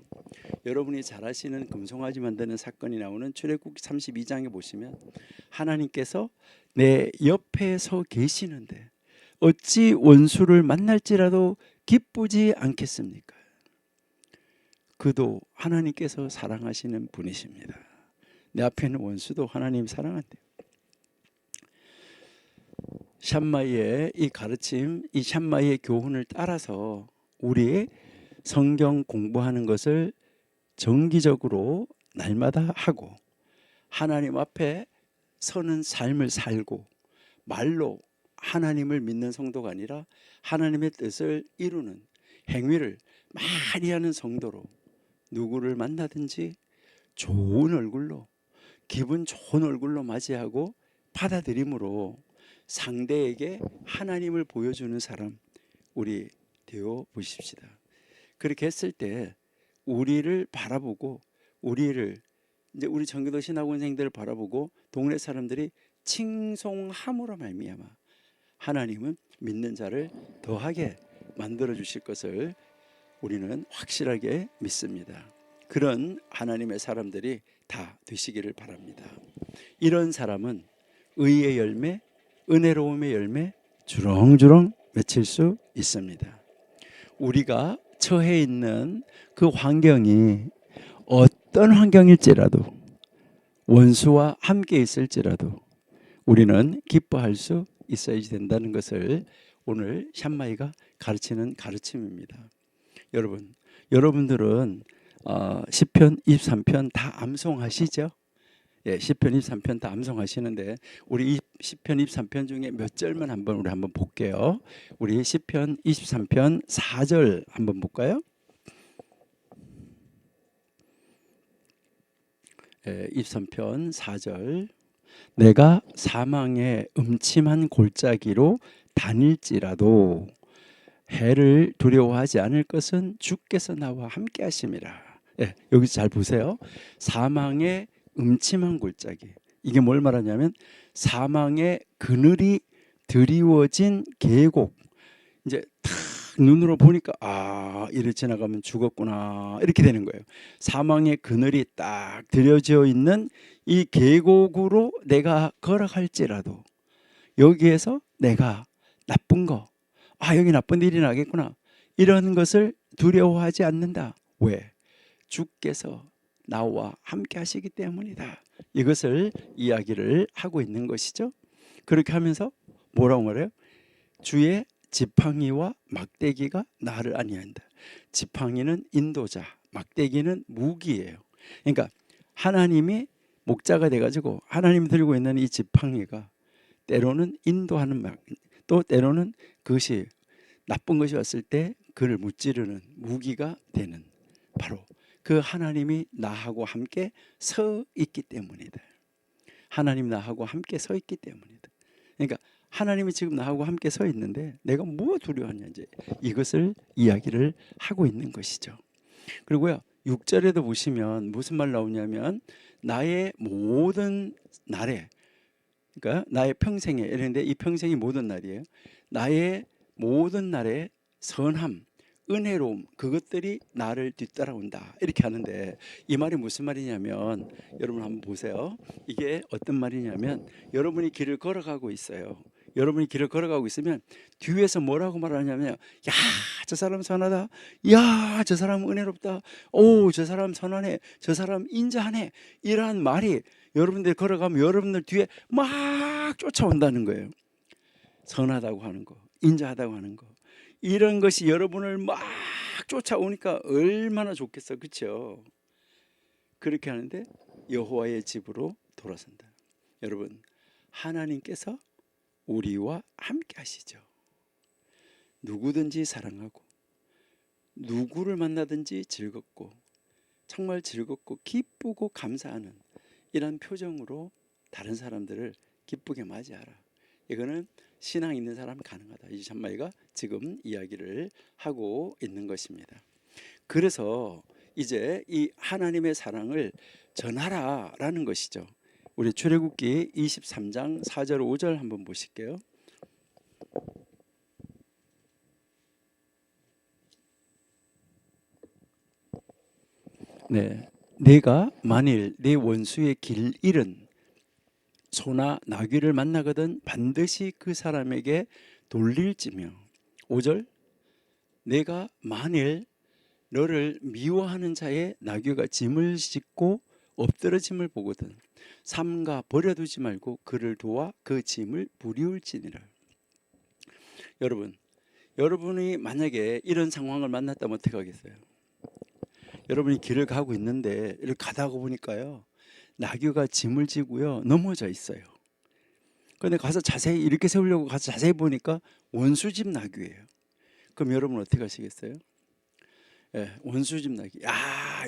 여러분이 잘 아시는 금송아지 만드는 사건이 나오는 출애굽기 32장에 보시면 하나님께서 내 옆에 서 계시는데 어찌 원수를 만날지라도 기쁘지 않겠습니까? 그도 하나님께서 사랑하시는 분이십니다. 내 앞에 있는 원수도 하나님 사랑한대요. 샴마이의 이 가르침, 이 샴마이의 교훈을 따라서 우리 성경 공부하는 것을 정기적으로 날마다 하고 하나님 앞에 서는 삶을 살고 말로 하나님을 믿는 성도가 아니라 하나님의 뜻을 이루는 행위를 많이 하는 성도로 누구를 만나든지 좋은 얼굴로, 기분 좋은 얼굴로 맞이하고 받아들임으로 상대에게 하나님을 보여주는 사람, 우리 되어 보십시다. 그렇게 했을 때 우리를 바라보고 이제 우리 정교도 신학원생들을 바라보고 동네 사람들이 칭송함으로 말미암아 하나님은 믿는 자를 더하게 만들어 주실 것을 우리는 확실하게 믿습니다. 그런 하나님의 사람들이 다 되시기를 바랍니다. 이런 사람은 의의 열매, 은혜로움의 열매 주렁주렁 맺힐 수 있습니다. 우리가 처해 있는 그 환경이 어떤 환경일지라도, 원수와 함께 있을지라도 우리는 기뻐할 수 있어야 된다는 것을 오늘 샴마이가 가르치는 가르침입니다. 여러분들은 시편 23편 다 암송하시죠? 예, 시편 23편 다 암송하시는데 우리 이 시편 23편 중에 몇 절만 우리 한번 볼게요. 우리 시편 23편 4절 한번 볼까요? 예, 23편 4절. 내가 사망의 음침한 골짜기로 다닐지라도 해를 두려워하지 않을 것은 주께서 나와 함께 하심이라. 예, 여기서 잘 보세요. 사망의 음침한 골짜기. 이게 뭘 말하냐면 사망의 그늘이 드리워진 계곡. 이제 탁 눈으로 보니까 이를 지나가면 죽었구나 이렇게 되는 거예요. 사망의 그늘이 딱 드려져 있는 이 계곡으로 내가 걸어갈지라도 여기에서 내가 나쁜 거, 여기 나쁜 일이 나겠구나 이런 것을 두려워하지 않는다. 왜? 주께서 나와 함께 하시기 때문이다. 이것을 이야기를 하고 있는 것이죠. 그렇게 하면서 뭐라고 말해요? 주의 지팡이와 막대기가 나를 안위한다. 지팡이는 인도자, 막대기는 무기예요. 그러니까 하나님이 목자가 돼가지고 하나님이 들고 있는 이 지팡이가 때로는 인도하는 막, 또 때로는 그것이 나쁜 것이 왔을 때 그를 무찌르는 무기가 되는, 바로 그 하나님이 나하고 함께 서 있기 때문이다. 하나님 나하고 함께 서 있기 때문이다. 그러니까 하나님이 지금 나하고 함께 서 있는데 내가 뭐 두려워하는지 이것을 이야기를 하고 있는 것이죠. 그리고요 6절에도 보시면 무슨 말 나오냐면 나의 모든 날에, 그러니까 나의 평생에, 이런데 이 평생이 모든 날이에요. 나의 모든 날에 선함, 은혜로움, 그것들이 나를 뒤따라온다 이렇게 하는데 이 말이 무슨 말이냐면 여러분 한번 보세요. 이게 어떤 말이냐면 여러분이 길을 걸어가고 있어요. 여러분이 길을 걸어가고 있으면 뒤에서 뭐라고 말하냐면 야, 저 사람 선하다. 야, 저 사람 은혜롭다. 오, 저 사람 선하네. 저 사람 인자하네. 이러한 말이 여러분들 걸어가면 여러분들 뒤에 막 쫓아온다는 거예요. 선하다고 하는 거, 인자하다고 하는 거, 이런 것이 여러분을 막 쫓아오니까 얼마나 좋겠어, 그렇죠? 그렇게 하는데 여호와의 집으로 돌아선다. 여러분, 하나님께서 우리와 함께 하시죠. 누구든지 사랑하고 누구를 만나든지 즐겁고 정말 즐겁고 기쁘고 감사하는 이런 표정으로 다른 사람들을 기쁘게 맞이하라. 이거는 신앙 있는 사람은 가능하다. 이 샴마이가 지금 이야기를 하고 있는 것입니다. 그래서 이제 이 하나님의 사랑을 전하라라는 것이죠. 우리 출애굽기 23장 4절 5절 한번 보실게요. 네, 내가 만일 내 원수의 길 잃은 소나 나귀를 만나거든 반드시 그 사람에게 돌릴지며. 5절, 내가 만일 너를 미워하는 자의 나귀가 짐을 싣고 엎드러짐을 보거든 삼가 버려두지 말고 그를 도와 그 짐을 부리울지니라. 여러분이 만약에 이런 상황을 만났다면 어떻게 하겠어요? 여러분이 길을 가고 있는데 이렇게 가다가 보니까요 나귀가 짐을 지고요 넘어져 있어요. 근데 가서 자세히 이렇게 세우려고 가서 자세히 보니까 원수집 나귀예요. 그럼 여러분 어떻게 하시겠어요? 예, 원수집 나귀.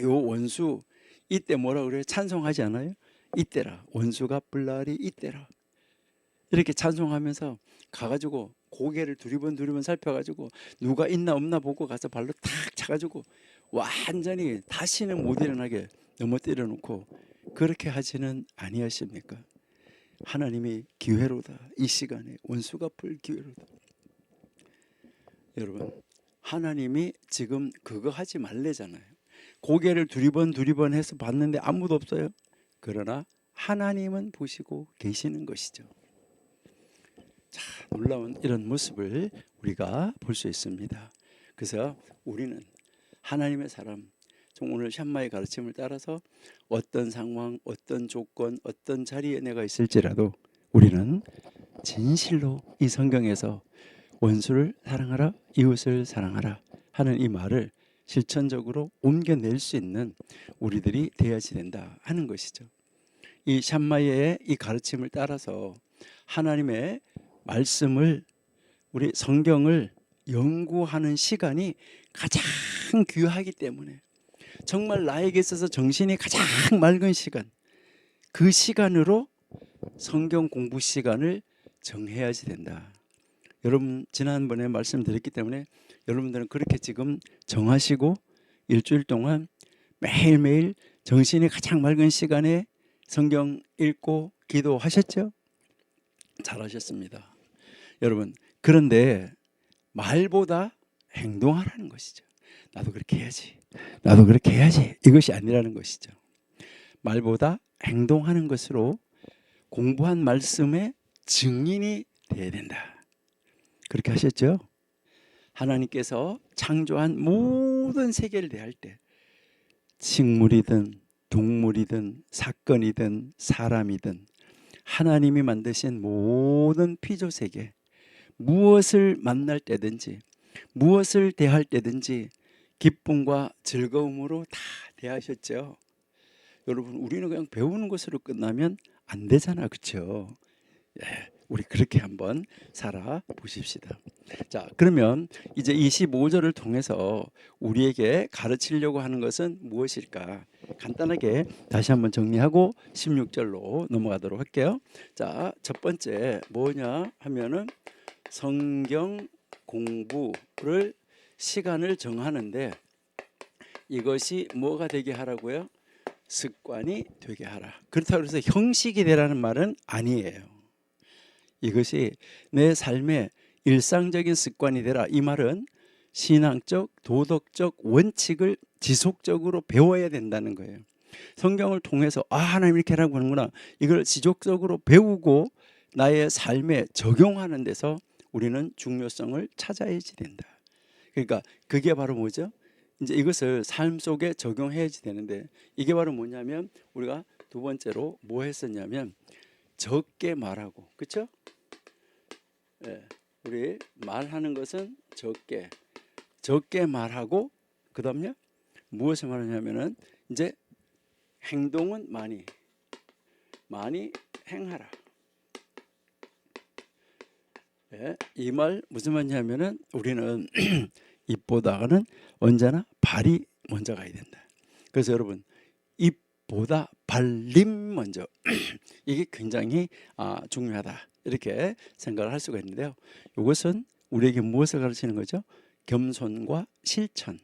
요 원수 이때 뭐라 그래요? 찬송하지 않아요? 이때라. 원수가 뿔 날이 이때라. 이렇게 찬송하면서 가가지고 고개를 두리번 살펴가지고 누가 있나 없나 보고 가서 발로 탁 차가지고 완전히 다시는 못 일어나게 넘어뜨려 놓고 그렇게 하지는 아니하십니까? 하나님이 기회로다. 이 시간에 원수가 뿔 기회로다. 여러분, 하나님이 지금 그거 하지 말래잖아요. 고개를 두리번 해서 봤는데 아무도 없어요. 그러나 하나님은 보시고 계시는 것이죠. 자, 놀라운 이런 모습을 우리가 볼 수 있습니다. 그래서 우리는 하나님의 사람, 오늘 샴마의 가르침을 따라서 어떤 상황, 어떤 조건, 어떤 자리에 내가 있을지라도 우리는 진실로 이 성경에서 원수를 사랑하라, 이웃을 사랑하라 하는 이 말을 실천적으로 옮겨낼 수 있는 우리들이 되어야지 된다 하는 것이죠. 이 샴마의 이 가르침을 따라서 하나님의 말씀을, 우리 성경을 연구하는 시간이 가장 귀하기 때문에, 정말 나에게 있어서 정신이 가장 맑은 시간, 그 시간으로 성경 공부 시간을 정해야지 된다. 여러분, 지난번에 말씀드렸기 때문에 여러분들은 그렇게 지금 정하시고 일주일 동안 매일매일 정신이 가장 맑은 시간에 성경 읽고 기도하셨죠? 잘하셨습니다. 여러분, 그런데 말보다 행동하라는 것이죠. 나도 그렇게 해야지, 나도 그렇게 해야지, 이것이 아니라는 것이죠. 말보다 행동하는 것으로 공부한 말씀의 증인이 되어야 된다. 그렇게 하셨죠? 하나님께서 창조한 모든 세계를 대할 때, 식물이든 동물이든 사건이든 사람이든 하나님이 만드신 모든 피조세계, 무엇을 만날 때든지 무엇을 대할 때든지 기쁨과 즐거움으로 다 대하셨죠. 여러분, 우리는 그냥 배우는 것으로 끝나면 안 되잖아, 그렇죠? 우리 그렇게 한번 살아보십시다. 자, 그러면 이제 25절을 통해서 우리에게 가르치려고 하는 것은 무엇일까? 간단하게 다시 한번 정리하고 16절로 넘어가도록 할게요. 자, 첫 번째 뭐냐 하면은 성경 공부를 시간을 정하는데, 이것이 뭐가 되게 하라고요? 습관이 되게 하라. 그렇다고 해서 형식이 되라는 말은 아니에요. 이것이 내 삶의 일상적인 습관이 되라. 이 말은 신앙적, 도덕적 원칙을 지속적으로 배워야 된다는 거예요. 성경을 통해서 하나님 이렇게 하라고 하는구나, 이걸 지속적으로 배우고 나의 삶에 적용하는 데서 우리는 중요성을 찾아야지 된다. 그러니까 그게 바로 뭐죠? 이제 이것을 삶 속에 적용해야지 되는데, 이게 바로 뭐냐면 우리가 두 번째로 뭐 했었냐면 적게 말하고, 그렇죠? 예, 우리 말하는 것은 적게 말하고, 그다음에 무엇을 말하냐면은 이제 행동은 많이 행하라. 예, 이 말 무슨 말이냐면은 우리는 입보다는 언제나 발이 먼저 가야 된다. 그래서 여러분, 입보다 발림 먼저 이게 굉장히 중요하다, 이렇게 생각을 할 수가 있는데요. 이것은 우리에게 무엇을 가르치는 거죠? 겸손과 실천,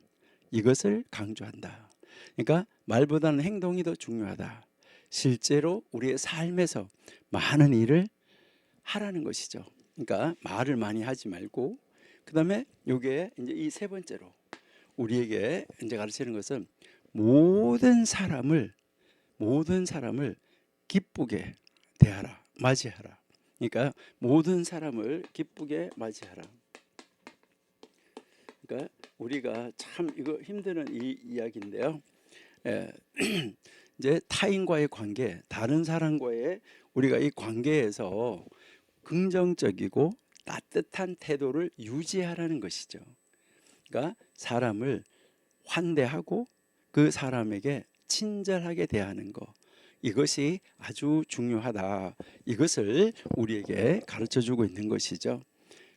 이것을 강조한다. 그러니까 말보다는 행동이 더 중요하다. 실제로 우리의 삶에서 많은 일을 하라는 것이죠. 그러니까 말을 많이 하지 말고, 그다음에 요게 이제 이 세 번째로 우리에게 이제 가르치는 것은 모든 사람을 기쁘게 대하라, 맞이하라. 그러니까 모든 사람을 기쁘게 맞이하라. 그러니까 우리가 참 이거 힘드는 이 이야기인데요. 이제 타인과의 관계, 다른 사람과의 우리가 이 관계에서 긍정적이고 따뜻한 태도를 유지하라는 것이죠. 그러니까 사람을 환대하고 그 사람에게 친절하게 대하는 것, 이것이 아주 중요하다. 이것을 우리에게 가르쳐주고 있는 것이죠.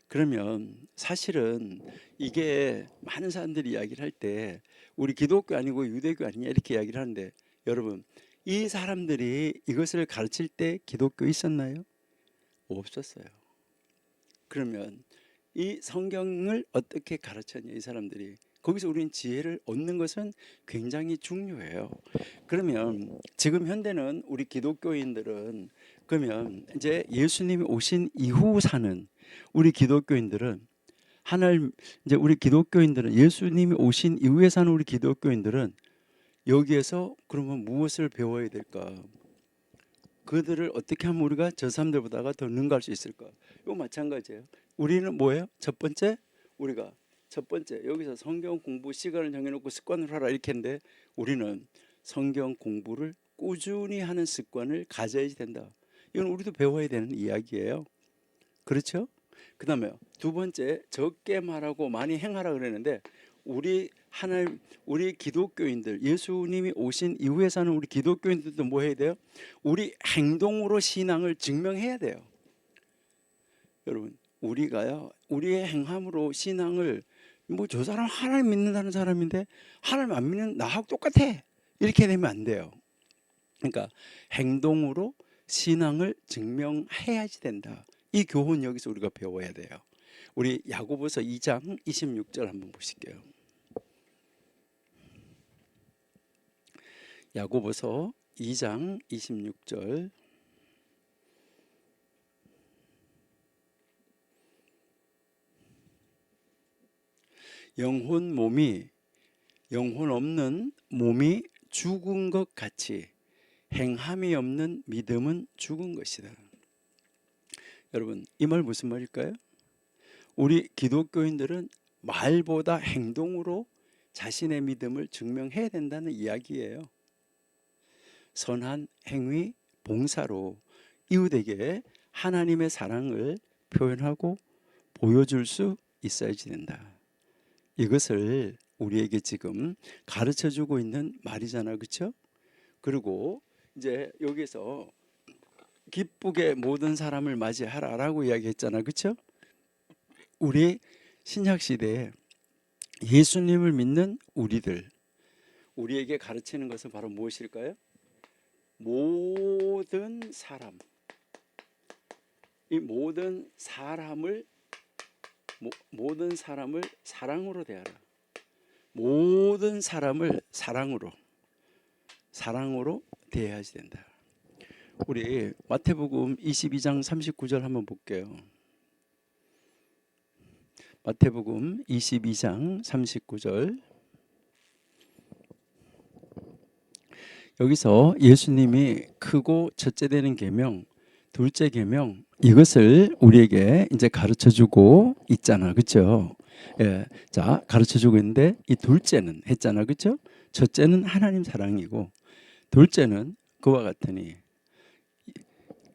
그러면 사실은 이게 많은 사람들이 이야기를 할 때 우리 기독교 아니고 유대교 아니냐 이렇게 이야기를 하는데, 여러분, 이 사람들이 이것을 가르칠 때 기독교 있었나요? 없었어요. 그러면 이 성경을 어떻게 가르쳤냐, 이 사람들이. 거기서 우리는 지혜를 얻는 것은 굉장히 중요해요. 그러면 지금 현대는 우리 기독교인들은, 그러면 이제 예수님이 오신 이후 사는 우리 기독교인들은, 하나님, 이제 우리 기독교인들은 예수님이 오신 이후에 사는 우리 기독교인들은 여기에서 그러면 무엇을 배워야 될까? 그들을 어떻게 하면 우리가 저 사람들보다가 더 능가할 수 있을까? 이거 마찬가지예요. 우리는 뭐예요? 첫 번째, 우리가 첫 번째 여기서 성경 공부 시간을 정해놓고 습관을 하라 이렇게 했는데, 우리는 성경 공부를 꾸준히 하는 습관을 가져야 된다. 이건 우리도 배워야 되는 이야기예요. 그렇죠? 그 다음에 두 번째, 적게 말하고 많이 행하라 그랬는데, 우리 기독교인들, 예수님이 오신 이후에 사는 우리 기독교인들도 뭐 해야 돼요? 우리 행동으로 신앙을 증명해야 돼요. 여러분, 우리가요, 우리의 행함으로 신앙을, 뭐 저 사람 하나님 믿는다는 사람인데 하나님 안 믿는 나하고 똑같아, 이렇게 되면 안 돼요. 그러니까 행동으로 신앙을 증명해야지 된다. 이 교훈 여기서 우리가 배워야 돼요. 우리 야고보서 2장 26절 한번 보실게요. 야고보서 2장 26절. 영혼 없는 몸이 죽은 것 같이 행함이 없는 믿음은 죽은 것이다. 여러분, 이 말 무슨 말일까요? 우리 기독교인들은 말보다 행동으로 자신의 믿음을 증명해야 된다는 이야기예요. 선한 행위, 봉사로 이웃에게 하나님의 사랑을 표현하고 보여줄 수 있어야지 된다. 이것을 우리에게 지금 가르쳐주고 있는 말이잖아, 그렇죠? 그리고 이제 여기서 기쁘게 모든 사람을 맞이하라라고 이야기했잖아, 그렇죠? 우리 신약 시대에 예수님을 믿는 우리에게 가르치는 것은 바로 무엇일까요? 모든 사람, 이 모든 사람을 사랑으로 대하라. 모든 사람을 사랑으로 대해야지 된다. 우리 마태복음 22장 39절 한번 볼게요. 마태복음 22장 39절. 여기서 예수님이 크고 첫째 되는 계명, 둘째 계명, 이것을 우리에게 이제 가르쳐주고 있잖아, 그렇죠? 예, 자, 가르쳐주고 있는데 이 둘째는 했잖아, 그렇죠? 첫째는 하나님 사랑이고, 둘째는 그와 같으니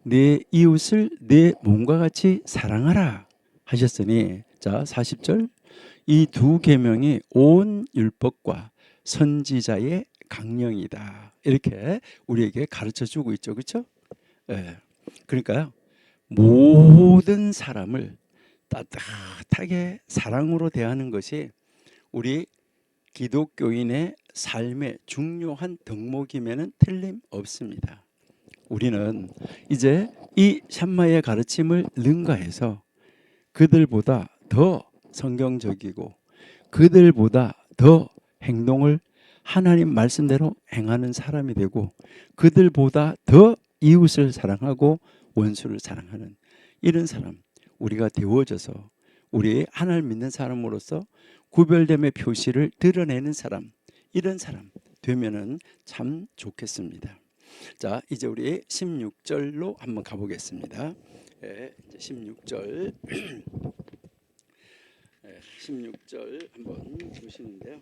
내 이웃을 내 몸과 같이 사랑하라 하셨으니, 자 40절, 이 두 계명이 온 율법과 선지자의 강령이다, 이렇게 우리에게 가르쳐주고 있죠, 그렇죠? 예, 그러니까요, 모든 사람을 따뜻하게 사랑으로 대하는 것이 우리 기독교인의 삶의 중요한 덕목임에는 틀림없습니다. 우리는 이제 이 샴마의 가르침을 능가해서 그들보다 더 성경적이고 그들보다 더 행동을 하나님 말씀대로 행하는 사람이 되고, 그들보다 더 이웃을 사랑하고 원수를 사랑하는 이런 사람, 우리가 되어져서 우리 하나님 믿는 사람으로서 구별됨의 표시를 드러내는 사람, 이런 사람 되면은 참 좋겠습니다. 자, 이제 우리 16절로 한번 가보겠습니다. 예, 16절 16절 한번 보시는데요.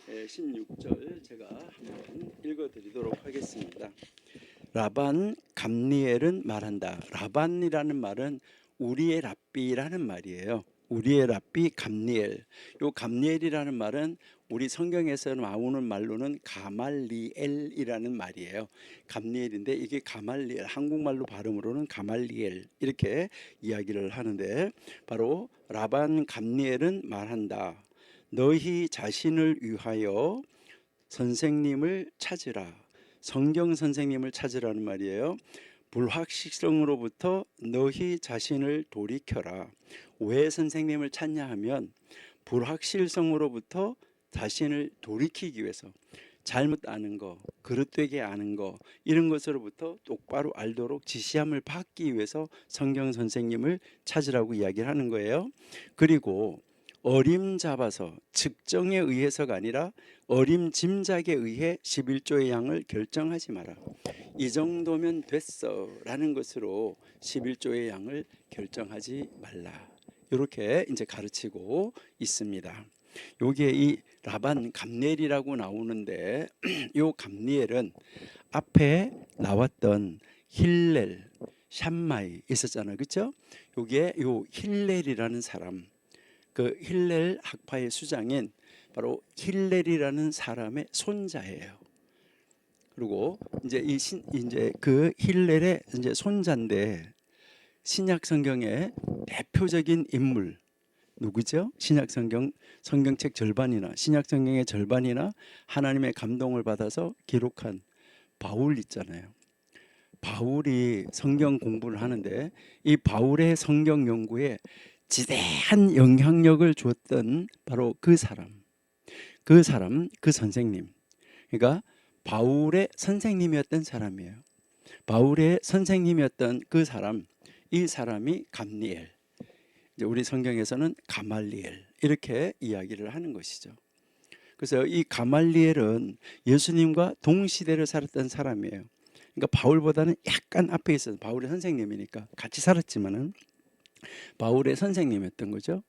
16절 제가 한번 읽어드리도록 하겠습니다. 라반 감리엘은 말한다. 라반이라는 말은 우리의 랍비라는 말이에요. 우리의 랍비 감리엘. 요 감리엘이라는 말은 우리 성경에서 나오는 말로는 가말리엘이라는 말이에요. 감리엘인데 이게 가말리엘, 한국말로 발음으로는 가말리엘 이렇게 이야기를 하는데, 바로 라반 감리엘은 말한다. 너희 자신을 위하여 선생님을 찾으라. 성경 선생님을 찾으라는 말이에요. 불확실성으로부터 너희 자신을 돌이켜라. 왜 선생님을 찾냐 하면 불확실성으로부터 자신을 돌이키기 위해서, 잘못 아는 거, 그릇되게 아는 거, 이런 것으로부터 똑바로 알도록 지시함을 받기 위해서 성경 선생님을 찾으라고 이야기를 하는 거예요. 그리고 어림잡아서 측정에 의해서가 아니라 어림짐작에 의해 11조의 양을 결정하지 마라. 이 정도면 됐어 라는 것으로 11조의 양을 결정하지 말라. 이렇게 이제 가르치고 있습니다. 여기에 이 라반 감리엘이라고 나오는데 요 감리엘은 앞에 나왔던 힐렐, 샴마이 있었잖아요. 그렇죠? 여기에 요 힐렐이라는 사람, 그 힐렐 학파의 수장인 바로 힐렐이라는 사람의 손자예요. 그리고 이제 이제 그 힐렐의 이제 손자인데 신약 성경의 대표적인 인물 누구죠? 신약 성경책 절반이나 신약 성경의 절반이나 하나님의 감동을 받아서 기록한 바울 있잖아요. 바울이 성경 공부를 하는데 이 바울의 성경 연구에 지대한 영향력을 주었던 바로 그 사람, 그 선생님. 그러니까 바울의 선생님이었던 사람이에요. 바울의 선생님이었던 그 사람, 이 사람이 감리엘. 이제 우리 성경에서는 가말리엘 이렇게 이야기를 하는 것이죠. 그래서 이 가말리엘은 예수님과 동시대를 살았던 사람이에요. 그러니까 바울보다는 약간 앞에 있어서 바울의 선생님이니까 같이 살았지만은 바울의 선생님이었던 거죠.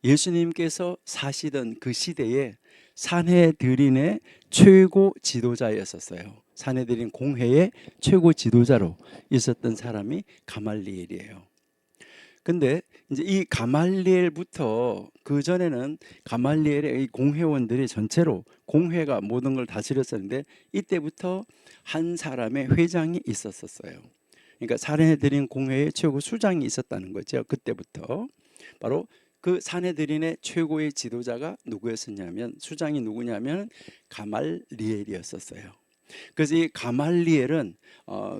예수님께서 사시던 그 시대에 산헤드린의 최고 지도자였었어요. 산헤드린 공회의 최고 지도자로 있었던 사람이 가말리엘이에요. 근데 이제 이 가말리엘부터 그 전에는 가말리엘의 이 공회원들이 전체로 공회가 모든 걸 다스렸었는데 이때부터 한 사람의 회장이 있었어요. 그러니까 산헤드린 공회의 최고 수장이 있었다는 거죠. 그때부터 바로 그 산헤드린의 최고의 지도자가 누구였었냐면 수장이 누구냐면 가말리엘이었었어요. 그래서 이 가말리엘은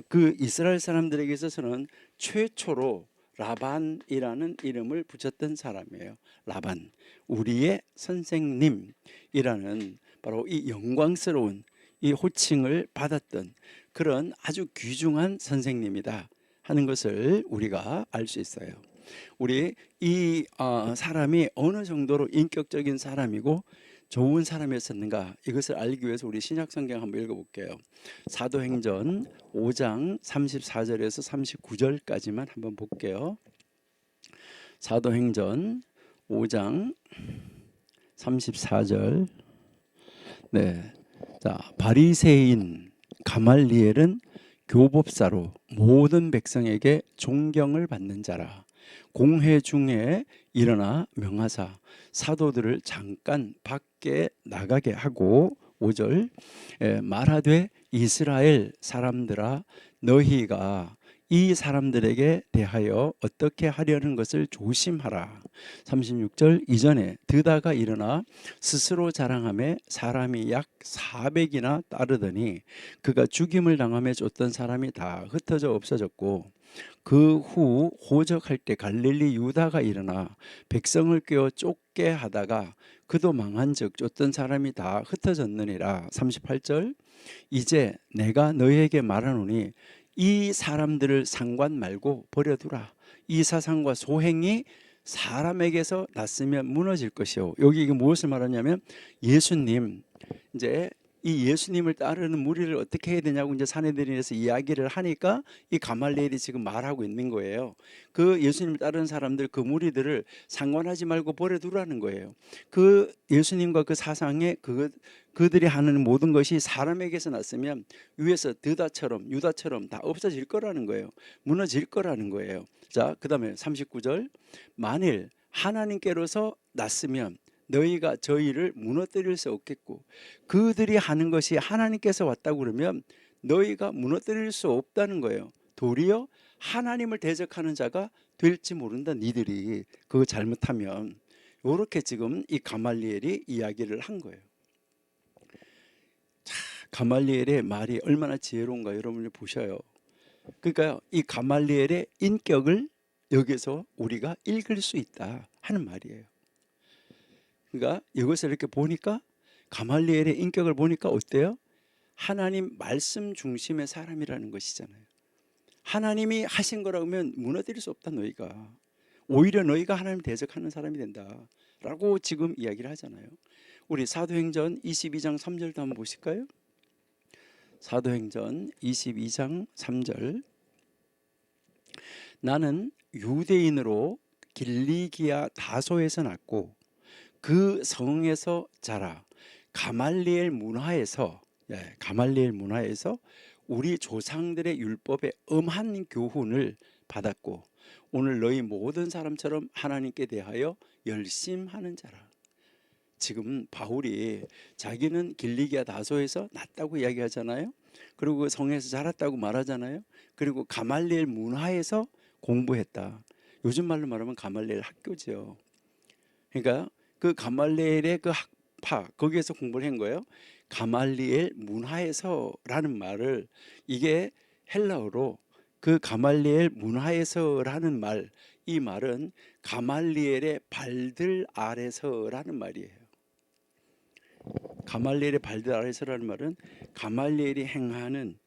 그 이스라엘 사람들에게 있어서는 최초로 라반이라는 이름을 붙였던 사람이에요. 라반, 우리의 선생님이라는 바로 이 영광스러운 이 호칭을 받았던 그런 아주 귀중한 선생님이다 하는 것을 우리가 알 수 있어요. 우리 이 사람이 어느 정도로 인격적인 사람이고 좋은 사람이었었는가 이것을 알기 위해서 우리 신약 성경 한번 읽어볼게요. 사도행전 5장 34절에서 39절까지만 한번 볼게요. 사도행전 5장 34절. 네. 자, 바리새인 가말리엘은 교법사로 모든 백성에게 존경을 받는 자라. 공회 중에 일어나 명하사 사도들을 잠깐 밖에 나가게 하고 5절 말하되 이스라엘 사람들아 너희가 이 사람들에게 대하여 어떻게 하려는 것을 조심하라. 36절 이전에 드다가 일어나 스스로 자랑하며 사람이 약 400이나 따르더니 그가 죽임을 당하며 쫓던 사람이 다 흩어져 없어졌고 그 후 호적할 때 갈릴리 유다가 일어나 백성을 꿰어 쫓게 하다가 그도 망한즉 쫓던 사람이 다 흩어졌느니라. 38절 이제 내가 너희에게 말하노니 이 사람들을 상관 말고 버려두라. 이 사상과 소행이 사람에게서 났으면 무너질 것이요. 여기 이게 무엇을 말하냐면 예수님 이제 이 예수님을 따르는 무리를 어떻게 해야 되냐고 이제 산헤드린에서 이야기를 하니까 이 가말리엘이 지금 말하고 있는 거예요. 그 예수님을 따르는 사람들 그 무리들을 상관하지 말고 버려두라는 거예요. 그 예수님과 그 사상에 그들이 하는 모든 것이 사람에게서 났으면 위에서 유다처럼 다 없어질 거라는 거예요. 무너질 거라는 거예요. 자, 그다음에 39절 만일 하나님께로서 났으면 너희가 저희를 무너뜨릴 수 없겠고 그들이 하는 것이 하나님께서 왔다고 그러면 너희가 무너뜨릴 수 없다는 거예요. 도리어 하나님을 대적하는 자가 될지 모른다. 니들이 그거 잘못하면 이렇게 지금 이 가말리엘이 이야기를 한 거예요. 자, 가말리엘의 말이 얼마나 지혜로운가 여러분이 보셔요. 그러니까 이 가말리엘의 인격을 여기서 우리가 읽을 수 있다 하는 말이에요. 그러니까 이것을 이렇게 보니까 가말리엘의 인격을 보니까 어때요? 하나님 말씀 중심의 사람이라는 것이잖아요. 하나님이 하신 거라고 하면 무너뜨릴 수 없다. 너희가 오히려 너희가 하나님 대적하는 사람이 된다 라고 지금 이야기를 하잖아요. 우리 사도행전 22장 3절도 한번 보실까요? 사도행전 22장 3절. 나는 유대인으로 길리기아 다소에서 났고 그 성에서 자라 가말리엘 문화에서 가말리엘 문화에서 우리 조상들의 율법의 엄한 교훈을 받았고 오늘 너희 모든 사람처럼 하나님께 대하여 열심하는 자라. 지금 바울이 자기는 길리기아 다소에서 났다고 이야기하잖아요. 그리고 그 성에서 자랐다고 말하잖아요. 그리고 가말리엘 문화에서 공부했다. 요즘 말로 말하면 가말리엘 학교죠. 그러니까 그 가말리엘의 그 학파 거기에서 공부를 한 거예요. 가말리엘 문화에서라는 말을 이게 헬라어로 그 가말리엘 문화에서라는 말, 이 말은 가말리엘의 발들 아래서라는 말이에요. 가말리엘의 발들 아래서라는 말은 가말리엘이 행하는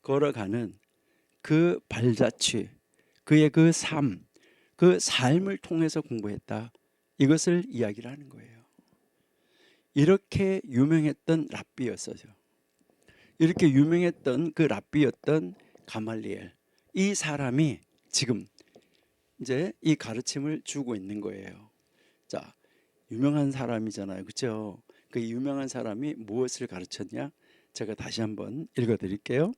걸어가는 그 발자취, 그의 그 삶, 그 삶을 통해서 공부했다. 이것을 이야기를 하는 거예요. 이렇게 유명했던 랍비였어요. 이렇게 유명했던 그 랍비였던 가말리엘, 이 사람이 지금 이제 이 가르침을 주고 있는 거예요. 자, 유명한 사람이잖아요, 그렇죠? 그 유명한 사람이 무엇을 가르쳤냐? 제가 다시 한번 읽어드릴게요.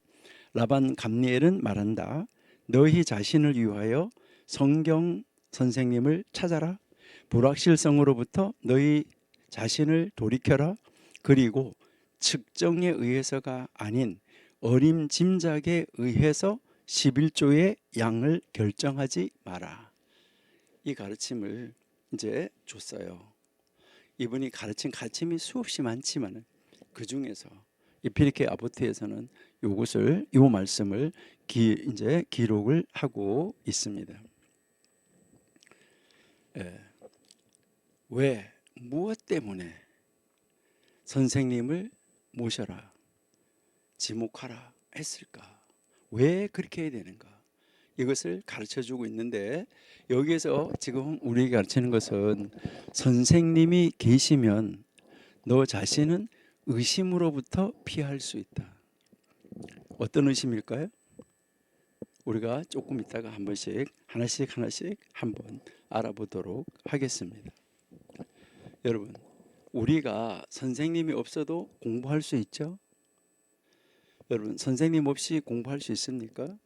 라반 감리엘은 말한다. 너희 자신을 위하여 성경 선생님을 찾아라. 불확실성으로부터 너희 자신을 돌이켜라. 그리고 측정에 의해서가 아닌 어림짐작에 의해서 11조의 양을 결정하지 마라. 이 가르침을 이제 줬어요. 이분이 가르친 가르침이 수없이 많지만 그 중에서 이 피리케 아보트에서는 이 말씀을 이제 기록을 하고 있습니다. 왜 무엇 때문에 선생님을 모셔라, 지목하라 했을까? 왜 그렇게 해야 되는가? 이것을 가르쳐주고 있는데 여기에서 지금 우리에게 가르치는 것은 선생님이 계시면 너 자신은 의심으로부터 피할 수 있다. 어떤 의심일까요? 우리가 조금 있다가 한 번씩 하나씩 한번 알아보도록 하겠습니다. 여러분, 우리가 선생님이 없어도 공부할 수 있죠? 여러분, 선생님 없이 공부할 수 있습니까?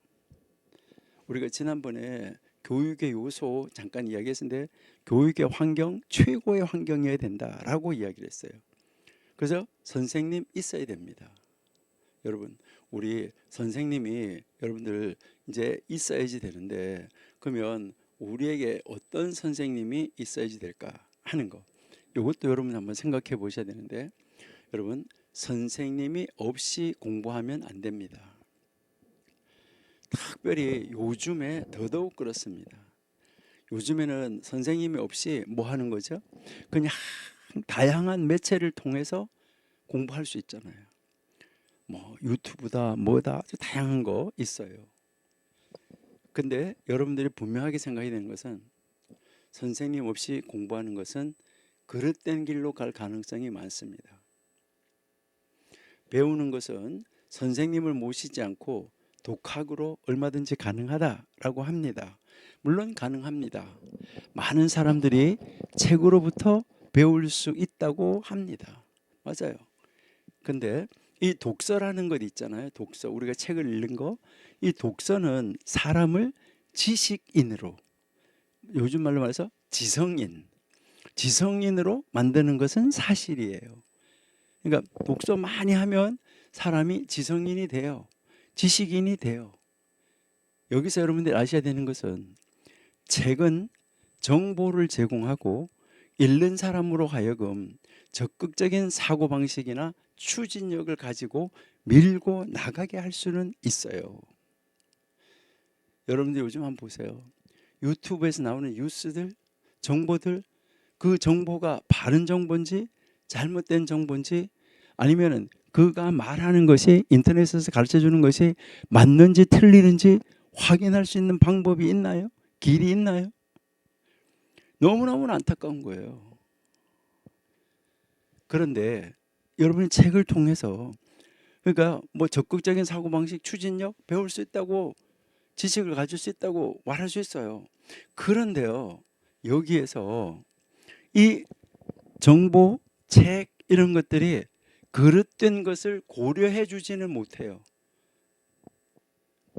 우리가 지난번에 교육의 요소 잠깐 이야기했는데 교육의 환경, 최고의 환경이어야 된다라고 이야기를 했어요. 그래서 선생님 있어야 됩니다. 여러분, 우리 선생님이 여러분들 이제 있어야지 되는데 그러면 우리에게 어떤 선생님이 있어야지 될까 하는 거, 이것도 여러분 한번 생각해 보셔야 되는데 여러분, 선생님이 없이 공부하면 안 됩니다. 특별히 요즘에 더더욱 그렇습니다. 요즘에는 선생님이 없이 뭐 하는 거죠? 그냥 다양한 매체를 통해서 공부할 수 있잖아요. 뭐 유튜브다 뭐다 아주 다양한 거 있어요. 근데 여러분들이 분명하게 생각해야 되는 것은 선생님 없이 공부하는 것은 그릇된 길로 갈 가능성이 많습니다. 배우는 것은 선생님을 모시지 않고 독학으로 얼마든지 가능하다라고 합니다. 물론 가능합니다. 많은 사람들이 책으로부터 배울 수 있다고 합니다. 맞아요. 근데 이 독서라는 것 있잖아요. 독서, 우리가 책을 읽는 거, 이 독서는 사람을 지식인으로, 요즘 말로 말해서 지성인으로 만드는 것은 사실이에요. 그러니까 독서 많이 하면 사람이 지성인이 돼요. 지식인이 돼요. 여기서 여러분들이 아셔야 되는 것은 책은 정보를 제공하고 읽는 사람으로 하여금 적극적인 사고방식이나 추진력을 가지고 밀고 나가게 할 수는 있어요. 여러분들 요즘 한번 보세요. 유튜브에서 나오는 뉴스들, 정보들, 그 정보가 바른 정보인지 잘못된 정보인지 아니면은 그가 말하는 것이 인터넷에서 가르쳐주는 것이 맞는지 틀리는지 확인할 수 있는 방법이 있나요? 길이 있나요? 너무너무 안타까운 거예요. 그런데 여러분이 책을 통해서 그러니까 뭐 적극적인 사고방식, 추진력 배울 수 있다고, 지식을 가질 수 있다고 말할 수 있어요. 그런데요, 여기에서 이 정보, 책 이런 것들이 그릇된 것을 고려해 주지는 못해요.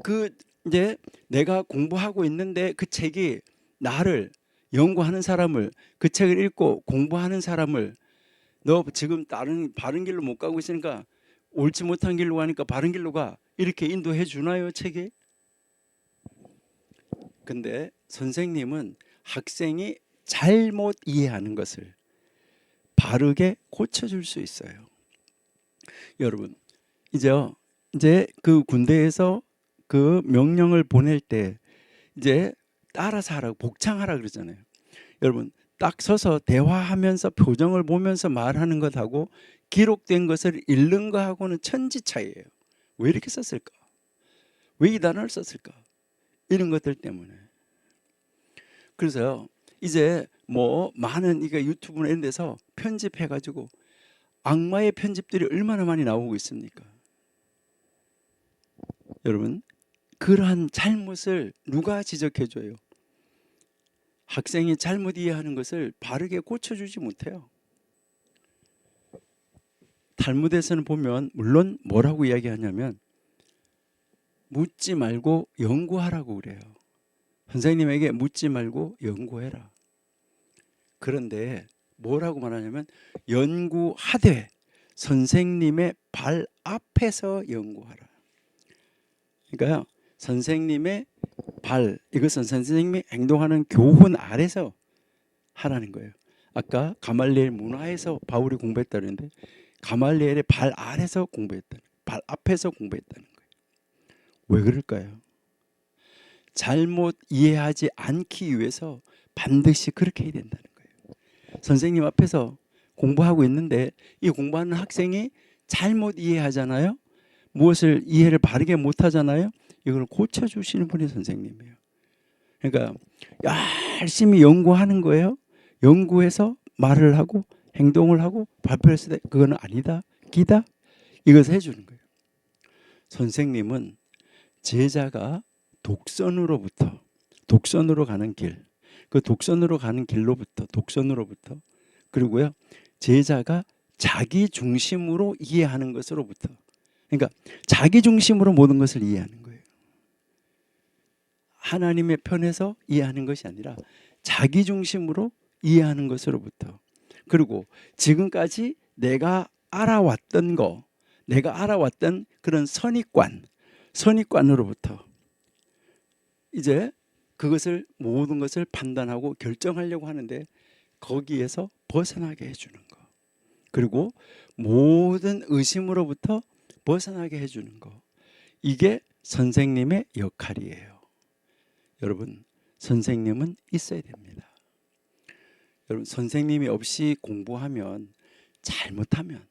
그 이제 내가 공부하고 있는데 그 책이 나를, 연구하는 사람을, 그 책을 읽고 공부하는 사람을, 너 지금 다른 바른 길로 못 가고 있으니까 옳지 못한 길로 가니까 바른 길로 가, 이렇게 인도해 주나요, 책이? 근데 선생님은 학생이 잘못 이해하는 것을 바르게 고쳐줄 수 있어요. 여러분, 이제 그 군대에서 그 명령을 보낼 때 이제 따라서 하라고, 복창하라 그러잖아요. 여러분, 딱 서서 대화하면서 표정을 보면서 말하는 것하고 기록된 것을 읽는 것하고는 천지 차이예요. 왜 이렇게 썼을까? 왜 이 단어를 썼을까? 이런 것들 때문에. 그래서요, 이제 뭐 많은 이게 유튜브나 이런 데서 편집해가지고 악마의 편집들이 얼마나 많이 나오고 있습니까? 여러분, 그러한 잘못을 누가 지적해줘요? 학생이 잘못 이해하는 것을 바르게 고쳐주지 못해요. 탈무드에서는 보면 물론 뭐라고 이야기하냐면 묻지 말고 연구하라고 그래요. 선생님에게 묻지 말고 연구해라. 그런데 뭐라고 말하냐면 연구하되 선생님의 발 앞에서 연구하라. 그러니까요, 선생님의 발, 이것은 선생님이 행동하는 교훈 아래서 하라는 거예요. 아까 가말리엘 문화에서 바울이 공부했다는데 가말리엘의 발 아래서 공부했다, 발 앞에서 공부했다는 거예요. 왜 그럴까요? 잘못 이해하지 않기 위해서 반드시 그렇게 해야 된다는 거예요. 선생님 앞에서 공부하고 있는데 이 공부하는 학생이 잘못 이해하잖아요. 무엇을 이해를 바르게 못하잖아요. 이걸 고쳐주시는 분이 선생님이에요. 그러니까 열심히 연구하는 거예요. 연구해서 말을 하고 행동을 하고 발표했을 때 그거는 아니다, 기다, 이것을 해주는 거예요. 선생님은 제자가 독선으로 가는 길, 그 독선으로 가는 길로부터, 독선으로부터, 그리고요, 제자가 자기 중심으로 이해하는 것으로부터, 그러니까 자기 중심으로 모든 것을 이해하는 거예요. 하나님의 편에서 이해하는 것이 아니라 자기 중심으로 이해하는 것으로부터, 그리고 지금까지 내가 알아왔던 거, 내가 알아왔던 그런 선입관으로부터 이제 그것을, 모든 것을 판단하고 결정하려고 하는데 거기에서 벗어나게 해주는 거, 그리고 모든 의심으로부터 벗어나게 해주는 거, 이게 선생님의 역할이에요. 여러분, 선생님은 있어야 됩니다. 여러분, 선생님이 없이 공부하면, 잘못하면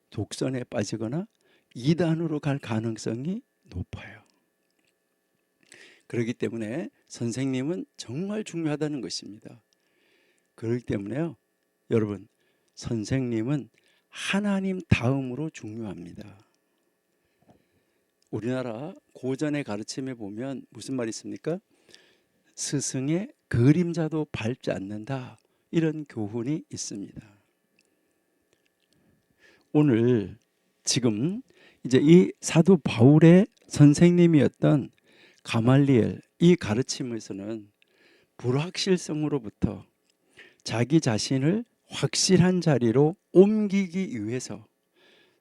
독선에 빠지거나 이단으로 갈 가능성이 높아요. 그렇기 때문에 선생님은 정말 중요하다는 것입니다. 그렇기 때문에요, 여러분, 선생님은 하나님 다음으로 중요합니다. 우리나라 고전의 가르침에 보면 무슨 말이 있습니까? 스승의 그림자도 밟지 않는다, 이런 교훈이 있습니다. 오늘 지금 이제 이 사도 바울의 선생님이었던 가말리엘, 이 가르침에서는 불확실성으로부터 자기 자신을 확실한 자리로 옮기기 위해서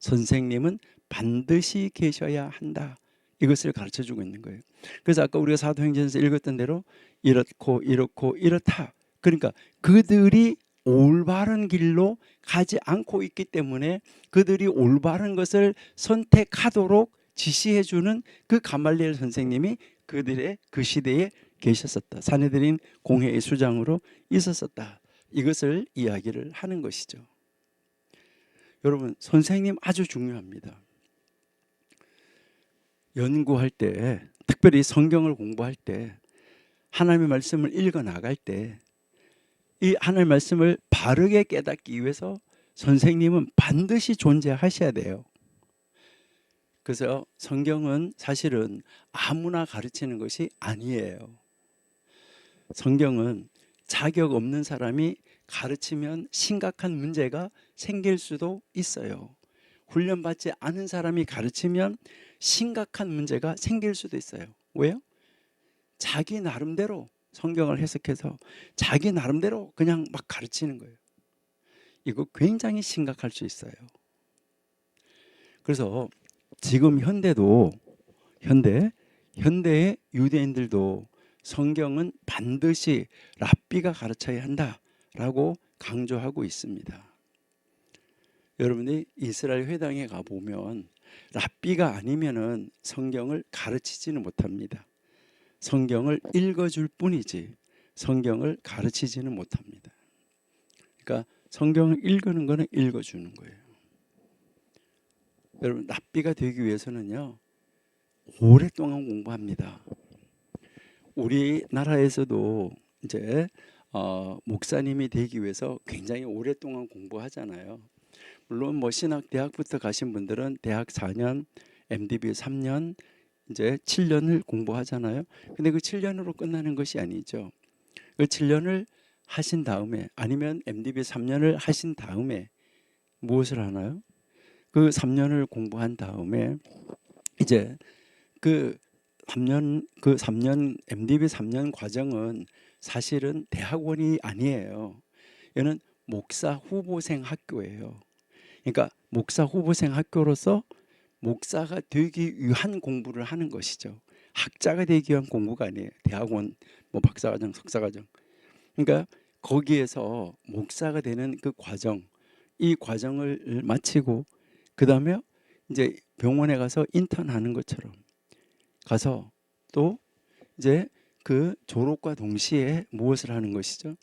선생님은 반드시 계셔야 한다, 이것을 가르쳐주고 있는 거예요. 그래서 아까 우리가 사도행전에서 읽었던 대로 이렇고 이렇고 이렇다, 그러니까 그들이 올바른 길로 가지 않고 있기 때문에 그들이 올바른 것을 선택하도록 지시해주는 그 가말리엘 선생님이 그들의 그 시대에 계셨었다, 산헤드린 공회의 수장으로 있었었다, 이것을 이야기를 하는 것이죠. 여러분, 선생님 아주 중요합니다. 연구할 때, 특별히 성경을 공부할 때, 하나님의 말씀을 읽어 나갈 때 이 하나님의 말씀을 바르게 깨닫기 위해서 선생님은 반드시 존재하셔야 돼요. 그래서 성경은 사실은 아무나 가르치는 것이 아니에요. 성경은 자격 없는 사람이 가르치면 심각한 문제가 생길 수도 있어요. 훈련받지 않은 사람이 가르치면 심각한 문제가 생길 수도 있어요. 왜요? 자기 나름대로 성경을 해석해서 자기 나름대로 그냥 막 가르치는 거예요. 이거 굉장히 심각할 수 있어요. 그래서 지금 현대의 유대인들도 성경은 반드시 랍비가 가르쳐야 한다라고 강조하고 있습니다. 여러분이 이스라엘 회당에 가보면 랍비가 아니면은 성경을 가르치지는 못합니다. 성경을 읽어줄 뿐이지 성경을 가르치지는 못합니다. 그러니까 성경을 읽는 거는 읽어주는 거예요. 여러분, 랍비가 되기 위해서는요, 오랫동안 공부합니다. 우리나라에서도 이제 목사님이 되기 위해서 굉장히 오랫동안 공부하잖아요. 물론 뭐 신학대학부터 가신 분들은 대학 4년, MDB 3년, 이제 7년을 공부하잖아요. 근데 그 7년으로 끝나는 것이 아니죠. 그 7년을 하신 다음에 아니면 MDB 3년을 하신 다음에 무엇을 하나요? 그 3년을 공부한 다음에 이제 그 3년 MDB 3년 과정은 사실은 대학원이 아니에요. 얘는 목사 후보생 학교예요. 그러니까 목사 후보생 학교로서 목사가 되기 위한 공부를 하는 것이죠. 학자가 되기 위한 공부가 아니에요. 대학원, 뭐 박사과정, 석사과정. 그러니까 거기에서 목사가 되는 그 과정, 이 과정을 마치고 그 다음에 이제 병원에 가서 인턴하는 것처럼 가서 또 이제 그 졸업과 동시에 무엇을 하는 것이죠?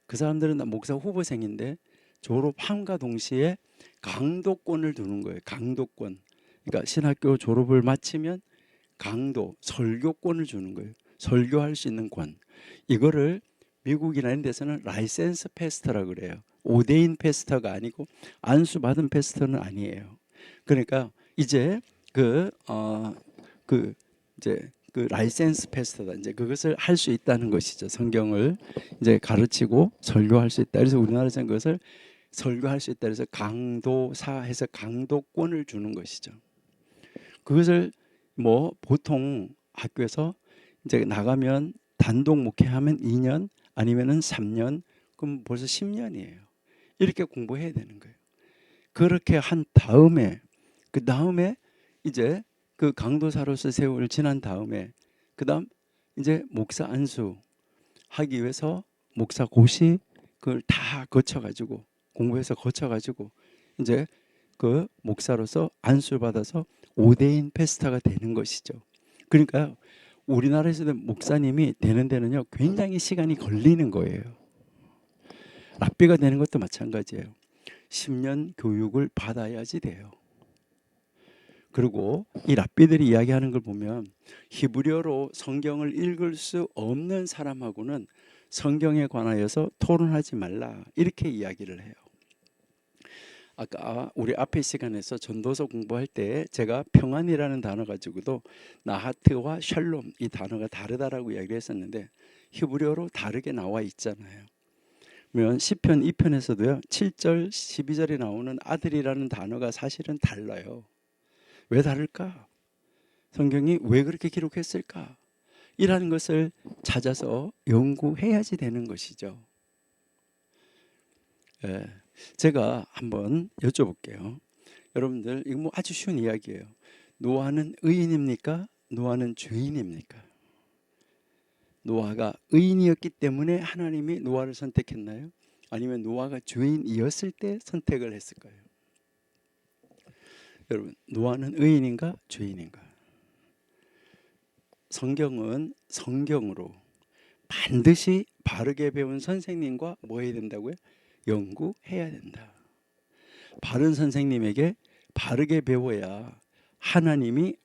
그 사람들은 다 목사 후보생인데 졸업함과 동시에 강도권을 두는 거예요. 강도권. 그러니까 신학교 졸업을 마치면 강도, 설교권을 주는 거예요. 설교할 수 있는 권. 이거를 미국이나 이런 데서는 라이센스 패스터라고 그래요. 오데인 패스터가 아니고 안수 받은 패스터는 아니에요. 그러니까 이제 이제 그 라이센스 패스터다. 이제 그것을 할 수 있다는 것이죠. 성경을 이제 가르치고 설교할 수 있다. 그래서 우리나라에서는 그것을 설교할 수 있다. 그래서 강도사해서 강도권을 주는 것이죠. 그것을 뭐 보통 학교에서 이제 나가면 단독 목회하면 2년 아니면은 3년, 그럼 벌써 10년이에요. 이렇게 공부해야 되는 거예요. 그렇게 한 다음에 그 다음에 이제 그 강도사로서 세월을 지난 다음에 그다음 이제 목사 안수 하기 위해서 목사 고시 그걸 다 거쳐가지고 공부해서 거쳐가지고 이제 그 목사로서 안수를 받아서 오대인 패스터가 되는 것이죠. 그러니까 우리나라에서도 목사님이 되는 데는요 굉장히 시간이 걸리는 거예요. 랍비가 되는 것도 마찬가지예요. 10년 교육을 받아야지 돼요. 그리고 이 랍비들이 이야기하는 걸 보면 히브리어로 성경을 읽을 수 없는 사람하고는 성경에 관하여서 토론하지 말라 이렇게 이야기를 해요. 아까 우리 앞에 시간에서 전도서 공부할 때 제가 평안이라는 단어 가지고도 나하트와 샬롬 이 단어가 다르다라고 이야기를 했었는데 히브리어로 다르게 나와 있잖아요. 그러면 시편 2편에서도요 7절 12절에 나오는 아들이라는 단어가 사실은 달라요. 왜 다를까? 성경이 왜 그렇게 기록했을까? 이라는 것을 찾아서 연구해야지 되는 것이죠. 예, 제가 한번 여쭤볼게요. 여러분들 이거 뭐 아주 쉬운 이야기예요. 노아는 의인입니까? 노아는 죄인입니까? 노아가 의인이었기 때문에 하나님이 노아를 선택했나요? 아니면 노아가 죄인이었을 때 선택을 했을까요? 여러분, 노아는 의인인가 죄인인가? 성경은 성경으로 반드시 바르게 배운 선생님과 뭐 해야 된다고요? 연구해야 된다. 바른 선생님에게 바르게 배워야 하나님이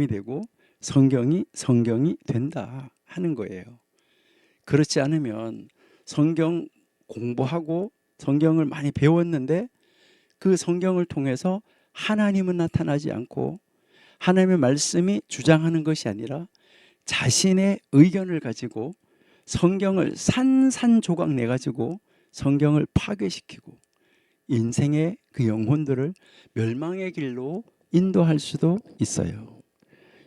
되고 성경이 된다 하는 거예요. 그렇지 않으면 성경 공부하고 성경을 많이 배웠는데 그 성경을 통해서 하나님은 나타나지 않고 하나님의 말씀이 주장하는 것이 아니라 자신의 의견을 가지고 성경을 산산조각 내가지고 성경을 파괴시키고 인생의 그 영혼들을 멸망의 길로 인도할 수도 있어요.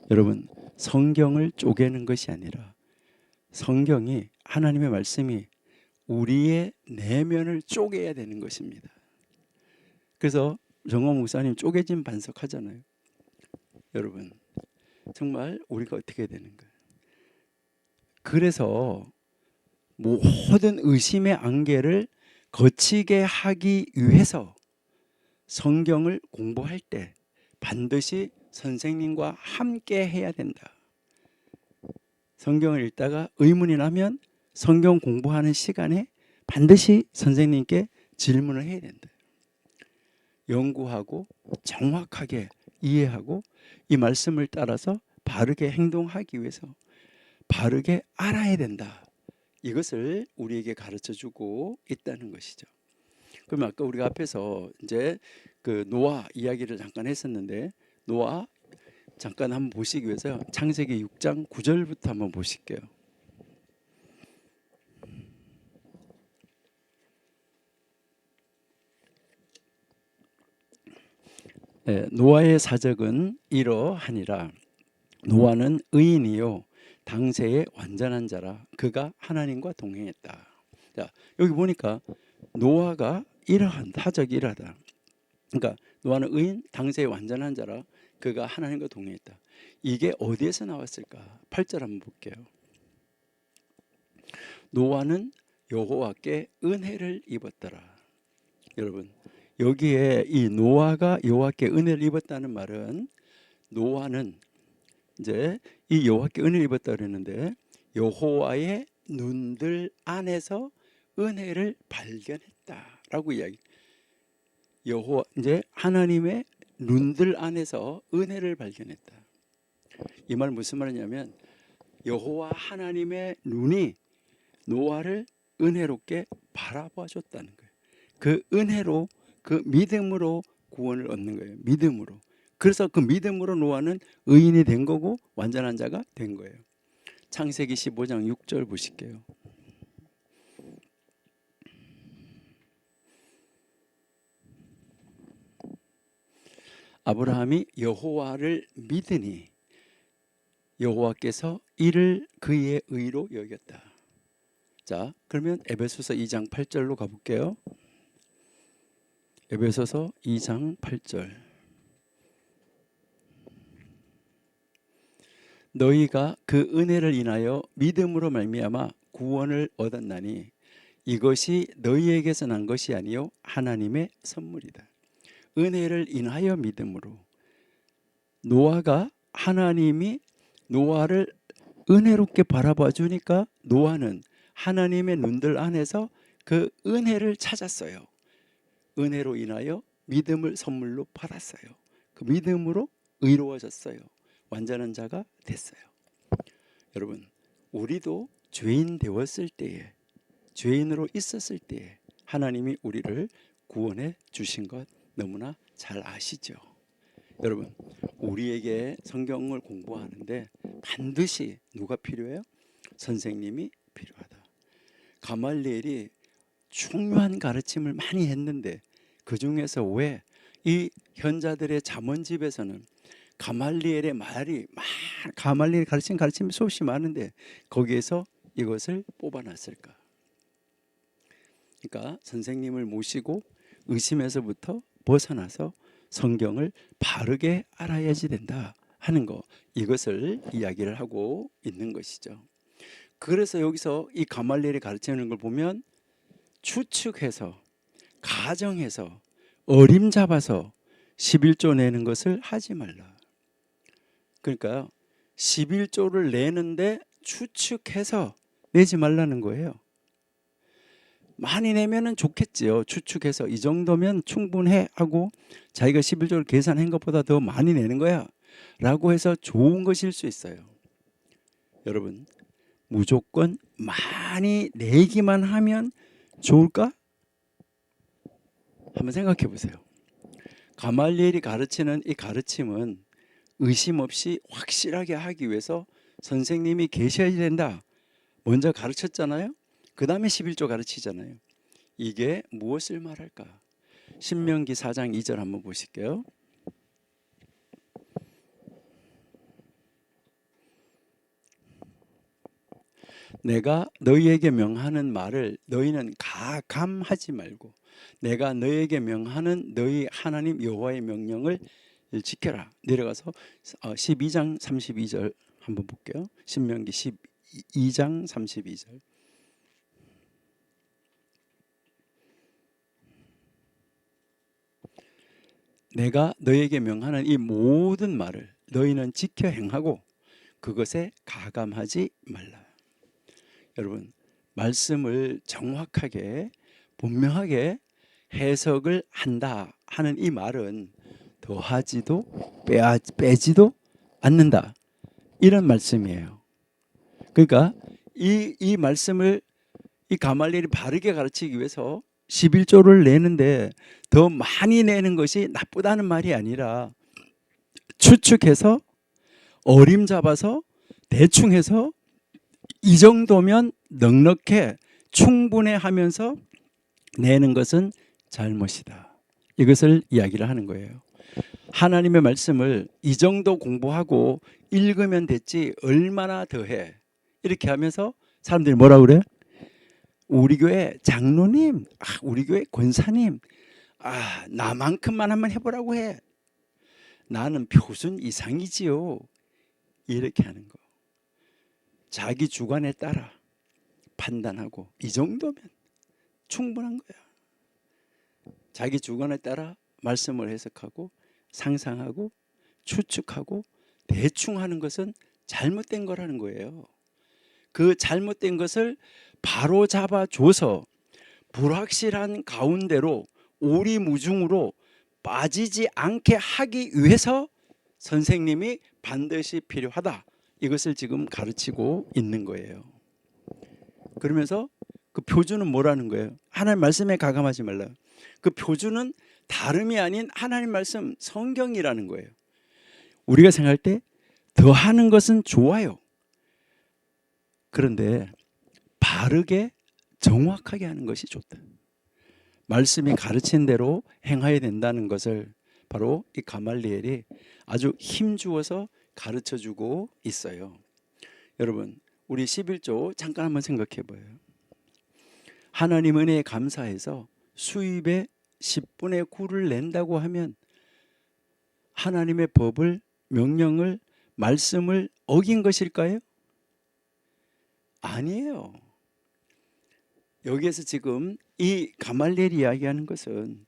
여러분, 성경을 쪼개는 것이 아니라 성경이, 하나님의 말씀이 우리의 내면을 쪼개야 되는 것입니다. 그래서 정호 목사님 쪼개진 반석 하잖아요. 여러분, 정말 우리가 어떻게 해야 되는 거예요? 그래서 모든 의심의 안개를 거치게 하기 위해서 성경을 공부할 때 반드시 선생님과 함께 해야 된다. 성경을 읽다가 의문이 나면 성경 공부하는 시간에 반드시 선생님께 질문을 해야 된다. 연구하고 정확하게 이해하고 이 말씀을 따라서 바르게 행동하기 위해서 바르게 알아야 된다. 이것을 우리에게 가르쳐 주고 있다는 것이죠. 그럼 아까 우리가 앞에서 이제 그 노아 이야기를 잠깐 했었는데, 노아 잠깐 한번 보시기 위해서 창세기 6장 9절부터 한번 보실게요. 노아의 사적은 이러하니라. 노아는 의인이요 당세의 완전한 자라. 그가 하나님과 동행했다. 자, 여기 보니까 노아가 이러한 사적이 이러하다. 그러니까 노아는 의인 당세의 완전한 자라. 그가 하나님과 동행했다. 이게 어디에서 나왔을까? 8절 한번 볼게요. 노아는 여호와께 은혜를 입었더라. 여러분, 여기에 이 노아가 여호와께 은혜를 입었다는 말은, 노아는 이제 이 여호와께 은혜를 입었다 그랬는데 여호와의 눈들 안에서 은혜를 발견했다라고 이야기. 여호와, 이제 하나님의 눈들 안에서 은혜를 발견했다. 이 말 무슨 말이냐면 여호와 하나님의 눈이 노아를 은혜롭게 바라봐 줬다는 거예요. 그 은혜로, 그 믿음으로 구원을 얻는 거예요. 믿음으로. 그래서 그 믿음으로 노아는 의인이 된 거고 완전한 자가 된 거예요. 창세기 15장 6절 보실게요. 아브라함이 여호와를 믿으니 여호와께서 이를 그의 의로 여겼다. 자, 그러면 에베소서 2장 8절로 가볼게요. 에베소서 2장 8절. 너희가 그 은혜를 인하여 믿음으로 말미암아 구원을 얻었나니 이것이 너희에게서 난 것이 아니요 하나님의 선물이다. 은혜를 인하여 믿음으로. 노아가, 하나님이 노아를 은혜롭게 바라봐 주니까 노아는 하나님의 눈들 안에서 그 은혜를 찾았어요. 은혜로 인하여 믿음을 선물로 받았어요. 그 믿음으로 의로워졌어요. 완전한 자가 됐어요. 여러분, 우리도 죄인 되었을 때에, 죄인으로 있었을 때에 하나님이 우리를 구원해 주신 것 너무나 잘 아시죠? 여러분, 우리에게 성경을 공부하는데 반드시 누가 필요해요? 선생님이 필요하다. 가말리엘이 중요한 가르침을 많이 했는데 그 중에서 왜 이 현자들의 잠언집에서는 가말리엘의 말이, 가말리엘 가르침이 수없이 많은데 거기에서 이것을 뽑아놨을까? 그러니까 선생님을 모시고 의심에서부터 벗어나서 성경을 바르게 알아야지 된다 하는 거, 이것을 이야기를 하고 있는 것이죠. 그래서 여기서 이 가말리엘이 가르치는 걸 보면 추측해서, 가정해서, 어림잡아서 11조 내는 것을 하지 말라. 그러니까 11조를 내는데 추측해서 내지 말라는 거예요. 많이 내면은 좋겠지요. 추측해서 이 정도면 충분해 하고 자기가 11조를 계산한 것보다 더 많이 내는 거야 라고 해서 좋은 것일 수 있어요. 여러분, 무조건 많이 내기만 하면 좋을까? 한번 생각해 보세요. 가말리엘이 가르치는 이 가르침은 의심 없이 확실하게 하기 위해서 선생님이 계셔야 된다. 먼저 가르쳤잖아요. 그 다음에 11조 가르치잖아요. 이게 무엇을 말할까? 신명기 4장 2절 한번 보실게요. 내가 너희에게 명하는 말을 너희는 가감하지 말고 내가 너희에게 명하는 너희 하나님 여호와의 명령을 지켜라. 내려가서 12장 32절 한번 볼게요. 신명기 12장 32절. 내가 너희에게 명하는 이 모든 말을 너희는 지켜 행하고 그것에 가감하지 말라. 여러분, 말씀을 정확하게 분명하게 해석을 한다 하는 이 말은 더하지도 빼지도 않는다, 이런 말씀이에요. 그러니까 이 말씀을 이 가말리엘이 바르게 가르치기 위해서 11조를 내는데 더 많이 내는 것이 나쁘다는 말이 아니라 추측해서 어림잡아서 대충 해서 이 정도면 넉넉해 충분해 하면서 내는 것은 잘못이다. 이것을 이야기를 하는 거예요. 하나님의 말씀을 이 정도 공부하고 읽으면 됐지 얼마나 더해. 이렇게 하면서 사람들이 뭐라 그래? 우리 교회 장로님, 우리 교회 권사님, 나만큼만 한번 해보라고 해. 나는 표준 이상이지요. 이렇게 하는 거. 자기 주관에 따라 판단하고 이 정도면 충분한 거야. 자기 주관에 따라 말씀을 해석하고 상상하고 추측하고 대충 하는 것은 잘못된 거라는 거예요. 그 잘못된 것을 바로 잡아줘서 불확실한 가운데로 오리무중으로 빠지지 않게 하기 위해서 선생님이 반드시 필요하다. 이것을 지금 가르치고 있는 거예요. 그러면서 그 표준은 뭐라는 거예요? 하나님 말씀에 가감하지 말라. 그 표준은 다름이 아닌 하나님 말씀 성경이라는 거예요. 우리가 생각할 때 더하는 것은 좋아요. 그런데 바르게 정확하게 하는 것이 좋다. 말씀이 가르친 대로 행해야 된다는 것을 바로 이 가말리엘이 아주 힘주어서 가르쳐주고 있어요. 여러분, 우리 11조 잠깐 한번 생각해 봐요. 하나님 은혜에 감사해서 수입의 10분의 9를 낸다고 하면 하나님의 법을, 명령을, 말씀을 어긴 것일까요? 아니에요. 여기에서 지금 이 가말리엘이 이야기하는 것은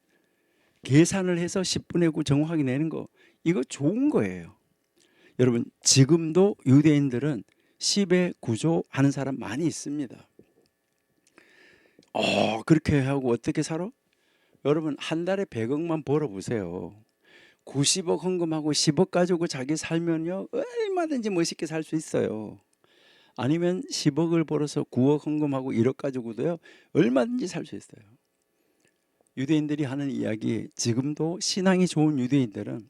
계산을 해서 10분의 9 정확하게 내는 거, 이거 좋은 거예요. 여러분, 지금도 유대인들은 10의 9조 하는 사람 많이 있습니다. 그렇게 하고 어떻게 살아? 여러분, 한 달에 100억만 벌어보세요. 90억 헌금하고 10억 가지고 자기 살면요 얼마든지 멋있게 살 수 있어요. 아니면 10억을 벌어서 9억 헌금하고 1억 가지고도요 얼마든지 살 수 있어요. 유대인들이 하는 이야기, 지금도 신앙이 좋은 유대인들은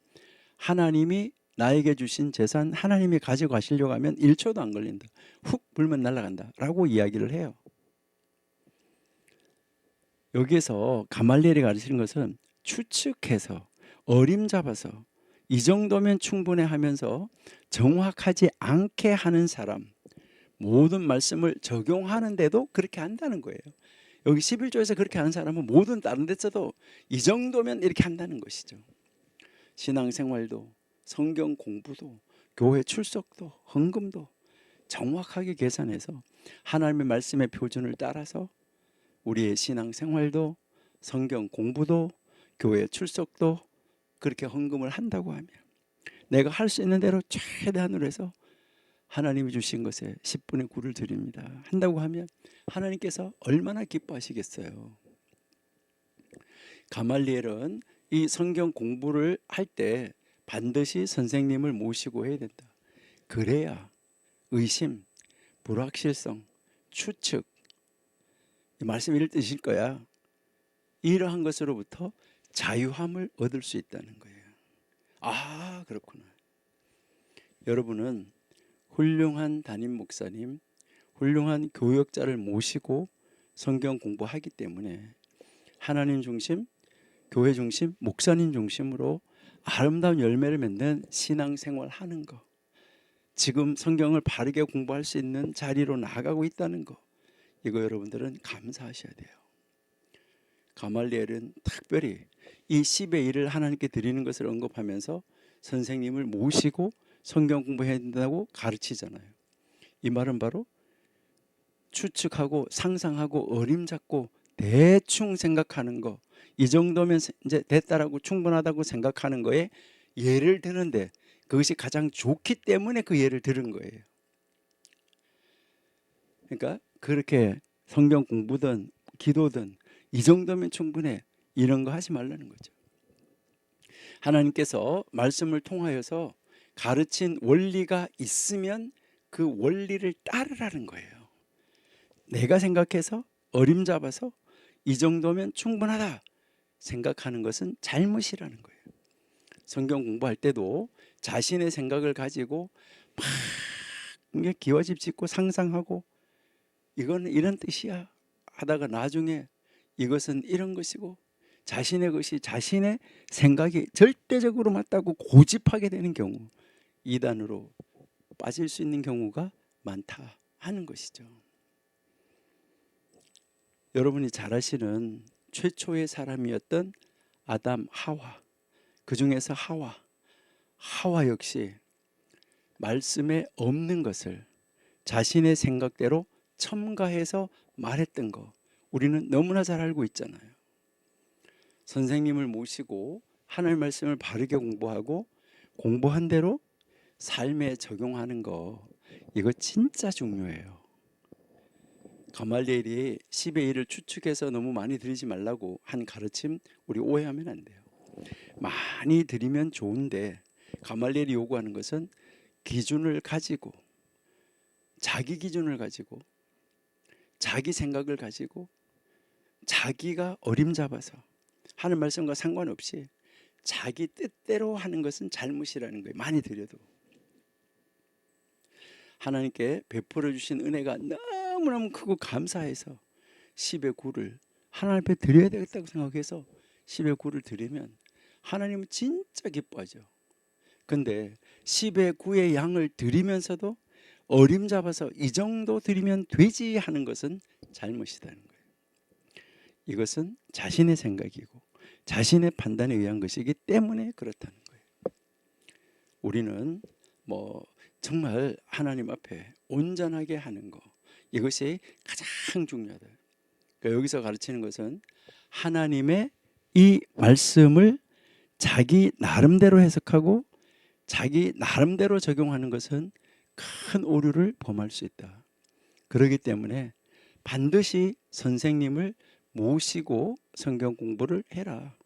하나님이 나에게 주신 재산 하나님이 가져가시려고 하면 1초도 안 걸린다. 훅 불면 날아간다 라고 이야기를 해요. 여기에서 가말리엘이 가르치는 것은 추측해서 어림잡아서 이 정도면 충분해 하면서 정확하지 않게 하는 사람, 모든 말씀을 적용하는데도 그렇게 한다는 거예요. 여기 11조에서 그렇게 하는 사람은 모든 다른 데서도 이 정도면 이렇게 한다는 것이죠. 신앙생활도 성경 공부도 교회 출석도 헌금도 정확하게 계산해서 하나님의 말씀의 표준을 따라서 우리의 신앙생활도 성경 공부도 교회 출석도 그렇게 헌금을 한다고 하면 내가 할 수 있는 대로 최대한으로 해서 하나님이 주신 것에 10분의 9를 드립니다 한다고 하면 하나님께서 얼마나 기뻐하시겠어요. 가말리엘은 이 성경 공부를 할 때 반드시 선생님을 모시고 해야 된다. 그래야 의심, 불확실성, 추측, 이 말씀 이럴 뜻일 거야. 이러한 것으로부터 자유함을 얻을 수 있다는 거예요. 그렇구나. 여러분은 훌륭한 담임 목사님, 훌륭한 교역자를 모시고 성경 공부하기 때문에 하나님 중심, 교회 중심, 목사님 중심으로 아름다운 열매를 맺는 신앙생활 하는 거, 지금 성경을 바르게 공부할 수 있는 자리로 나아가고 있다는 거, 이거 여러분들은 감사하셔야 돼요. 가말리엘은 특별히 이 10의 1을 하나님께 드리는 것을 언급하면서 선생님을 모시고 성경 공부해야 된다고 가르치잖아요. 이 말은 바로 추측하고 상상하고 어림잡고 대충 생각하는 거, 이 정도면 이제 됐다라고 충분하다고 생각하는 거에 예를 드는데 그것이 가장 좋기 때문에 그 예를 들은 거예요. 그러니까 그렇게 성경 공부든 기도든 이 정도면 충분해, 이런 거 하지 말라는 거죠. 하나님께서 말씀을 통하여서 가르친 원리가 있으면 그 원리를 따르라는 거예요. 내가 생각해서 어림잡아서 이 정도면 충분하다 생각하는 것은 잘못이라는 거예요. 성경 공부할 때도 자신의 생각을 가지고 막 기와집 짓고 상상하고 이거는 이런 뜻이야 하다가 나중에 이것은 이런 것이고 자신의 것이 자신의 생각이 절대적으로 맞다고 고집하게 되는 경우, 이단으로 빠질 수 있는 경우가 많다 하는 것이죠. 여러분이 잘 아시는 최초의 사람이었던 아담, 하와, 그 중에서 하와 역시 말씀에 없는 것을 자신의 생각대로 첨가해서 말했던 거 우리는 너무나 잘 알고 있잖아요. 선생님을 모시고 하나님 말씀을 바르게 공부하고 공부한 대로 삶에 적용하는 거, 이거 진짜 중요해요. 가말리엘이 10의 1을 추측해서 너무 많이 드리지 말라고 한 가르침 우리 오해하면 안 돼요. 많이 드리면 좋은데 가말리엘이 요구하는 것은 기준을 가지고, 자기 기준을 가지고, 자기 생각을 가지고, 자기가 어림잡아서 하는 말씀과 상관없이 자기 뜻대로 하는 것은 잘못이라는 거예요. 많이 드려도. 하나님께 베풀어 주신 은혜가 너무너무 크고 감사해서 10의 9를 하나님 앞에 드려야 되겠다고 생각해서 10의 9를 드리면 하나님은 진짜 기뻐하죠. 근데 10의 9의 양을 드리면서도 어림잡아서 이 정도 드리면 되지 하는 것은 잘못이라는 거예요. 이것은 자신의 생각이고 자신의 판단에 의한 것이기 때문에 그렇다는 거예요. 우리는 정말 하나님 앞에 온전하게 하는 거, 이것이 가장 중요하다. 그러니까 여기서 가르치는 것은 하나님의 이 말씀을 자기 나름대로 해석하고 자기 나름대로 적용하는 것은 큰 오류를 범할 수 있다. 그렇기 때문에 반드시 선생님을 모시고 성경 공부를 해라.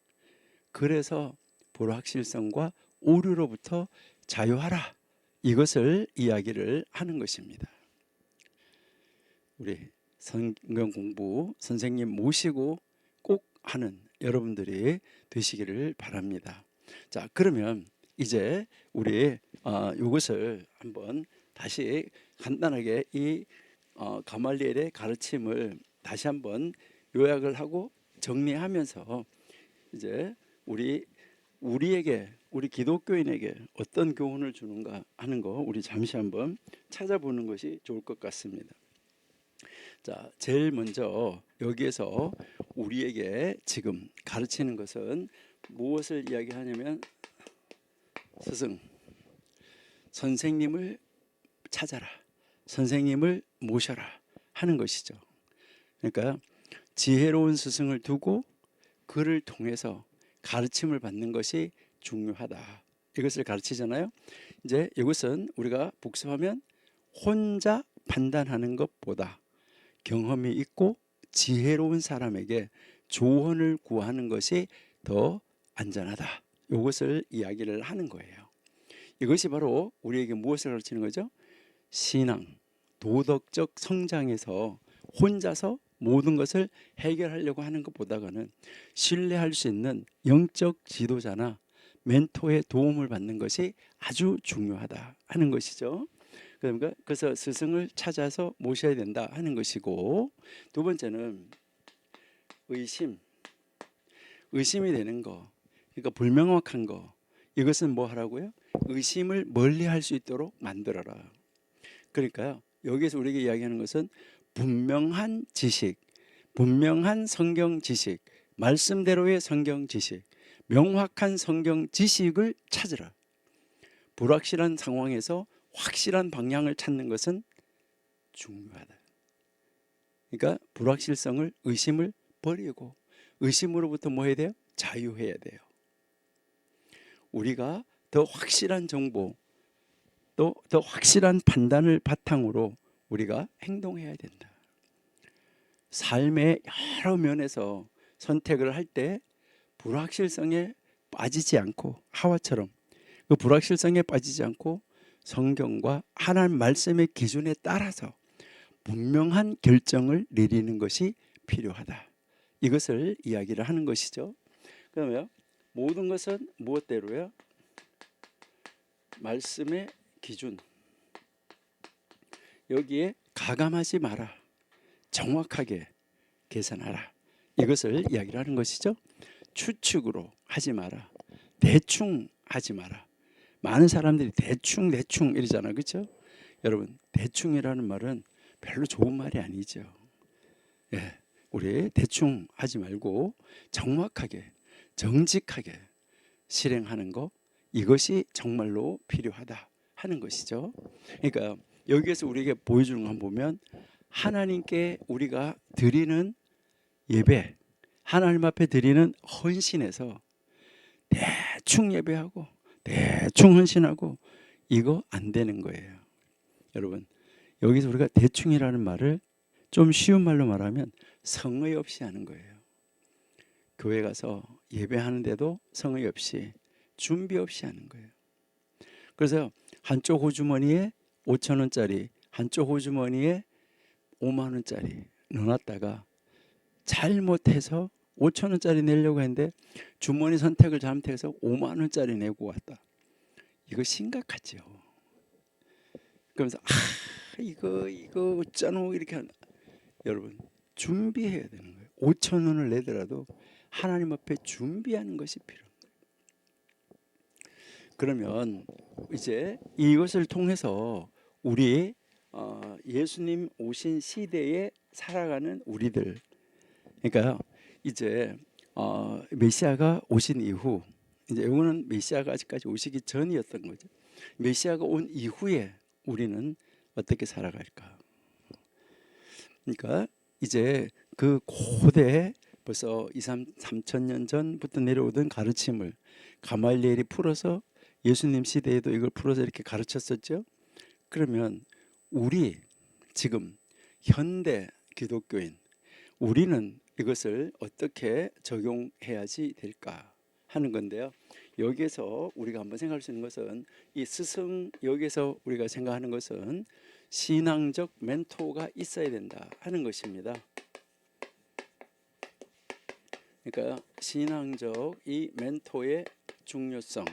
그래서 불확실성과 오류로부터 자유하라. 이것을 이야기를 하는 것입니다. 우리 성경 공부 선생님 모시고 꼭 하는 여러분들이 되시기를 바랍니다. 자, 그러면 이제 우리 이것을 한번 다시 간단하게 이 가말리엘의 가르침을 다시 한번 요약을 하고 정리하면서 이제 우리에게, 우리 기독교인에게 어떤 교훈을 주는가 하는 거 우리 잠시 한번 찾아보는 것이 좋을 것 같습니다. 자, 제일 먼저 여기에서 우리에게 지금 가르치는 것은 무엇을 이야기하냐면 스승, 선생님을 찾아라, 선생님을 모셔라 하는 것이죠. 그러니까 지혜로운 스승을 두고 그를 통해서 가르침을 받는 것이 중요하다. 이것을 가르치잖아요. 이제 이것은 우리가 복습하면 혼자 판단하는 것보다 경험이 있고 지혜로운 사람에게 조언을 구하는 것이 더 안전하다. 이것을 이야기를 하는 거예요. 이것이 바로 우리에게 무엇을 가르치는 거죠? 신앙, 도덕적 성장에서 혼자서 모든 것을 해결하려고 하는 것보다는 신뢰할 수 있는 영적 지도자나 멘토의 도움을 받는 것이 아주 중요하다 하는 것이죠. 그러니까 그래서 스승을 찾아서 모셔야 된다 하는 것이고, 두 번째는 의심이 되는 거, 그러니까 불명확한 거, 이것은 뭐 하라고요? 의심을 멀리할 수 있도록 만들어라. 그러니까요, 여기서 우리에게 이야기하는 것은 분명한 지식, 분명한 성경 지식, 말씀대로의 성경 지식, 명확한 성경 지식을 찾으라. 불확실한 상황에서 확실한 방향을 찾는 것은 중요하다. 그러니까 불확실성을, 의심을 버리고 의심으로부터 뭐 해야 돼요? 자유해야 돼요. 우리가 더 확실한 정보, 또 더 확실한 판단을 바탕으로 우리가 행동해야 된다. 삶의 여러 면에서 선택을 할 때 불확실성에 빠지지 않고, 하와처럼 그 불확실성에 빠지지 않고 성경과 하나님 말씀의 기준에 따라서 분명한 결정을 내리는 것이 필요하다. 이것을 이야기를 하는 것이죠. 그러면 모든 것은 무엇대로요? 말씀의 기준, 여기에 가감하지 마라. 정확하게 계산하라. 이것을 이야기를 하는 것이죠. 추측으로 하지 마라. 대충 하지 마라. 많은 사람들이 대충 이러잖아요. 그렇죠? 여러분, 대충이라는 말은 별로 좋은 말이 아니죠. 예, 우리 대충 하지 말고 정확하게, 정직하게 실행하는 거, 이것이 정말로 필요하다 하는 것이죠. 그러니까 여기에서 우리에게 보여주는 거 한번 보면, 하나님께 우리가 드리는 예배, 하나님 앞에 드리는 헌신에서 대충 예배하고 대충 헌신하고 이거 안 되는 거예요. 여러분, 여기서 우리가 대충이라는 말을 좀 쉬운 말로 말하면 성의 없이 하는 거예요. 교회 가서 예배하는데도 성의 없이, 준비 없이 하는 거예요. 그래서 한쪽 호주머니에 5,000원짜리, 한쪽 호주머니에 5만 원짜리 넣어놨다가 잘못해서 5,000원짜리 내려고 했는데 주머니 선택을 잘못해서 5만 원짜리 내고 왔다. 이거 심각하죠. 그러면서 이거 어쩌노 이렇게 한다. 여러분, 준비해야 되는 거예요. 5,000원을 내더라도 하나님 앞에 준비하는 것이 필요한 거예요. 그러면 이제 이것을 통해서 우리 예수님 오신 시대에 살아가는 우리들, 그러니까 이제 메시아가 오신 이후, 이제 이거는 메시아가 아직까지 오시기 전이었던 거죠. 메시아가 온 이후에 우리는 어떻게 살아갈까? 그러니까 이제 그 고대, 벌써 3천 년 전부터 내려오던 가르침을 가말리엘이 풀어서 예수님 시대에도 이걸 풀어서 이렇게 가르쳤었죠. 그러면 우리 지금 현대 기독교인, 우리는 이것을 어떻게 적용해야지 될까 하는 건데요. 여기에서 우리가 한번 생각할 수 있는 것은, 이 스승, 여기에서 우리가 생각하는 것은 신앙적 멘토가 있어야 된다 하는 것입니다. 그러니까 신앙적 이 멘토의 중요성,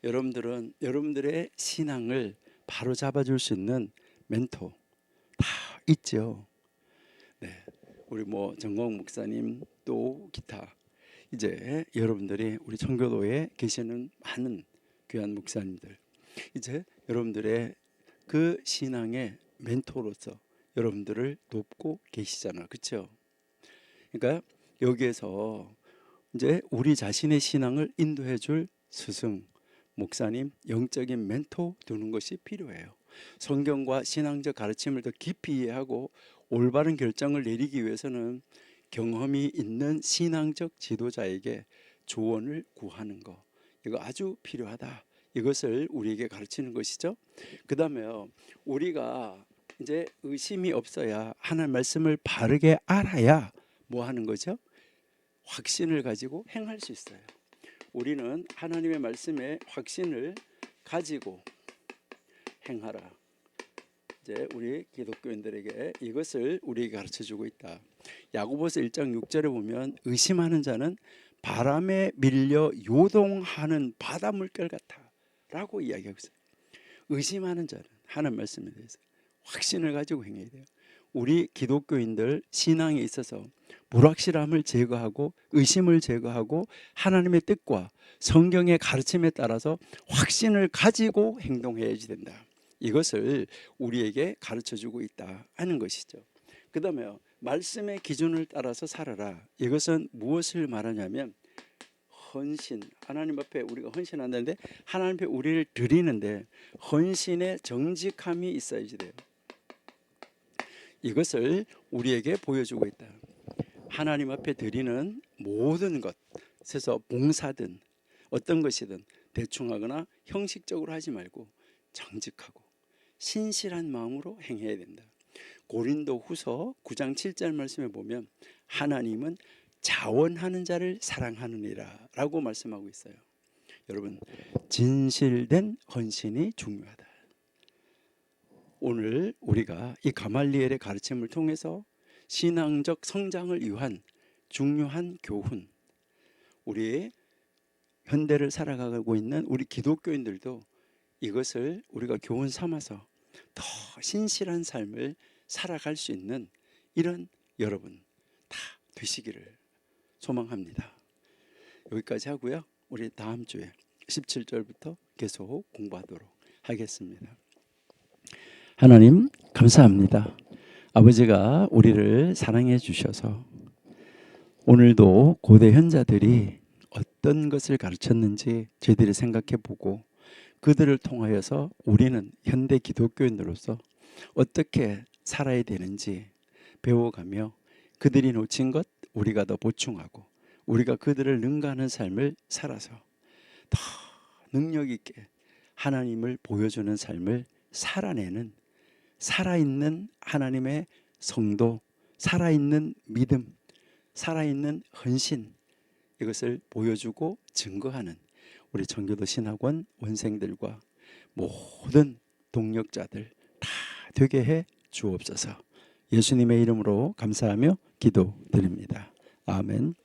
여러분들의 신앙을 바로 잡아줄 수 있는 멘토 다 있죠. 네, 우리 뭐 정광 목사님, 또 기타 이제 여러분들이 우리 청교도에 계시는 많은 귀한 목사님들, 이제 여러분들의 그 신앙의 멘토로서 여러분들을 돕고 계시잖아요. 그렇죠? 그러니까 여기에서 이제 우리 자신의 신앙을 인도해 줄 스승, 목사님, 영적인 멘토 두는 것이 필요해요. 성경과 신앙적 가르침을 더 깊이 이해하고 올바른 결정을 내리기 위해서는 경험이 있는 신앙적 지도자에게 조언을 구하는 거, 이거 아주 필요하다. 이것을 우리에게 가르치는 것이죠. 그 다음에요, 우리가 이제 의심이 없어야, 하나님 말씀을 바르게 알아야 뭐 하는 거죠? 확신을 가지고 행할 수 있어요. 우리는 하나님의 말씀에 확신을 가지고 행하라. 이제 우리 기독교인들에게 이것을 우리에게 가르쳐주고 있다. 야고보서 1장 6절에 보면 의심하는 자는 바람에 밀려 요동하는 바다 물결 같아라고 이야기하고 있어요. 의심하는 자는 하는 말씀에 대해서 확신을 가지고 행해야 돼요. 우리 기독교인들 신앙에 있어서 불확실함을 제거하고 의심을 제거하고 하나님의 뜻과 성경의 가르침에 따라서 확신을 가지고 행동해야 된다. 이것을 우리에게 가르쳐주고 있다 하는 것이죠. 그 다음에 말씀의 기준을 따라서 살아라. 이것은 무엇을 말하냐면 헌신, 하나님 앞에 우리가 헌신한다는데 하나님 앞에 우리를 드리는데 헌신의 정직함이 있어야지 돼요. 이것을 우리에게 보여주고 있다. 하나님 앞에 드리는 모든 것에서 봉사든 어떤 것이든 대충 하거나 형식적으로 하지 말고 정직하고 신실한 마음으로 행해야 된다. 고린도 후서 9장 7절 말씀에 보면 하나님은 자원하는 자를 사랑하느니라 라고 말씀하고 있어요. 여러분, 진실된 헌신이 중요하다. 오늘 우리가 이 가말리엘의 가르침을 통해서 신앙적 성장을 위한 중요한 교훈, 우리 현대를 살아가고 있는 우리 기독교인들도 이것을 우리가 교훈 삼아서 더 신실한 삶을 살아갈 수 있는 이런 여러분 다 되시기를 소망합니다. 여기까지 하고요. 우리 다음 주에 17절부터 계속 공부하도록 하겠습니다. 하나님 감사합니다. 아버지가 우리를 사랑해 주셔서 오늘도 고대 현자들이 어떤 것을 가르쳤는지 저희들이 생각해 보고 그들을 통하여서 우리는 현대 기독교인으로서 어떻게 살아야 되는지 배워가며 그들이 놓친 것 우리가 더 보충하고 우리가 그들을 능가하는 삶을 살아서 더 능력 있게 하나님을 보여주는 삶을 살아내는 살아있는 하나님의 성도, 살아있는 믿음, 살아있는 헌신, 이것을 보여주고 증거하는 우리 정교도 신학원 원생들과 모든 동력자들 다 되게 해 주옵소서. 예수님의 이름으로 감사하며 기도드립니다. 아멘.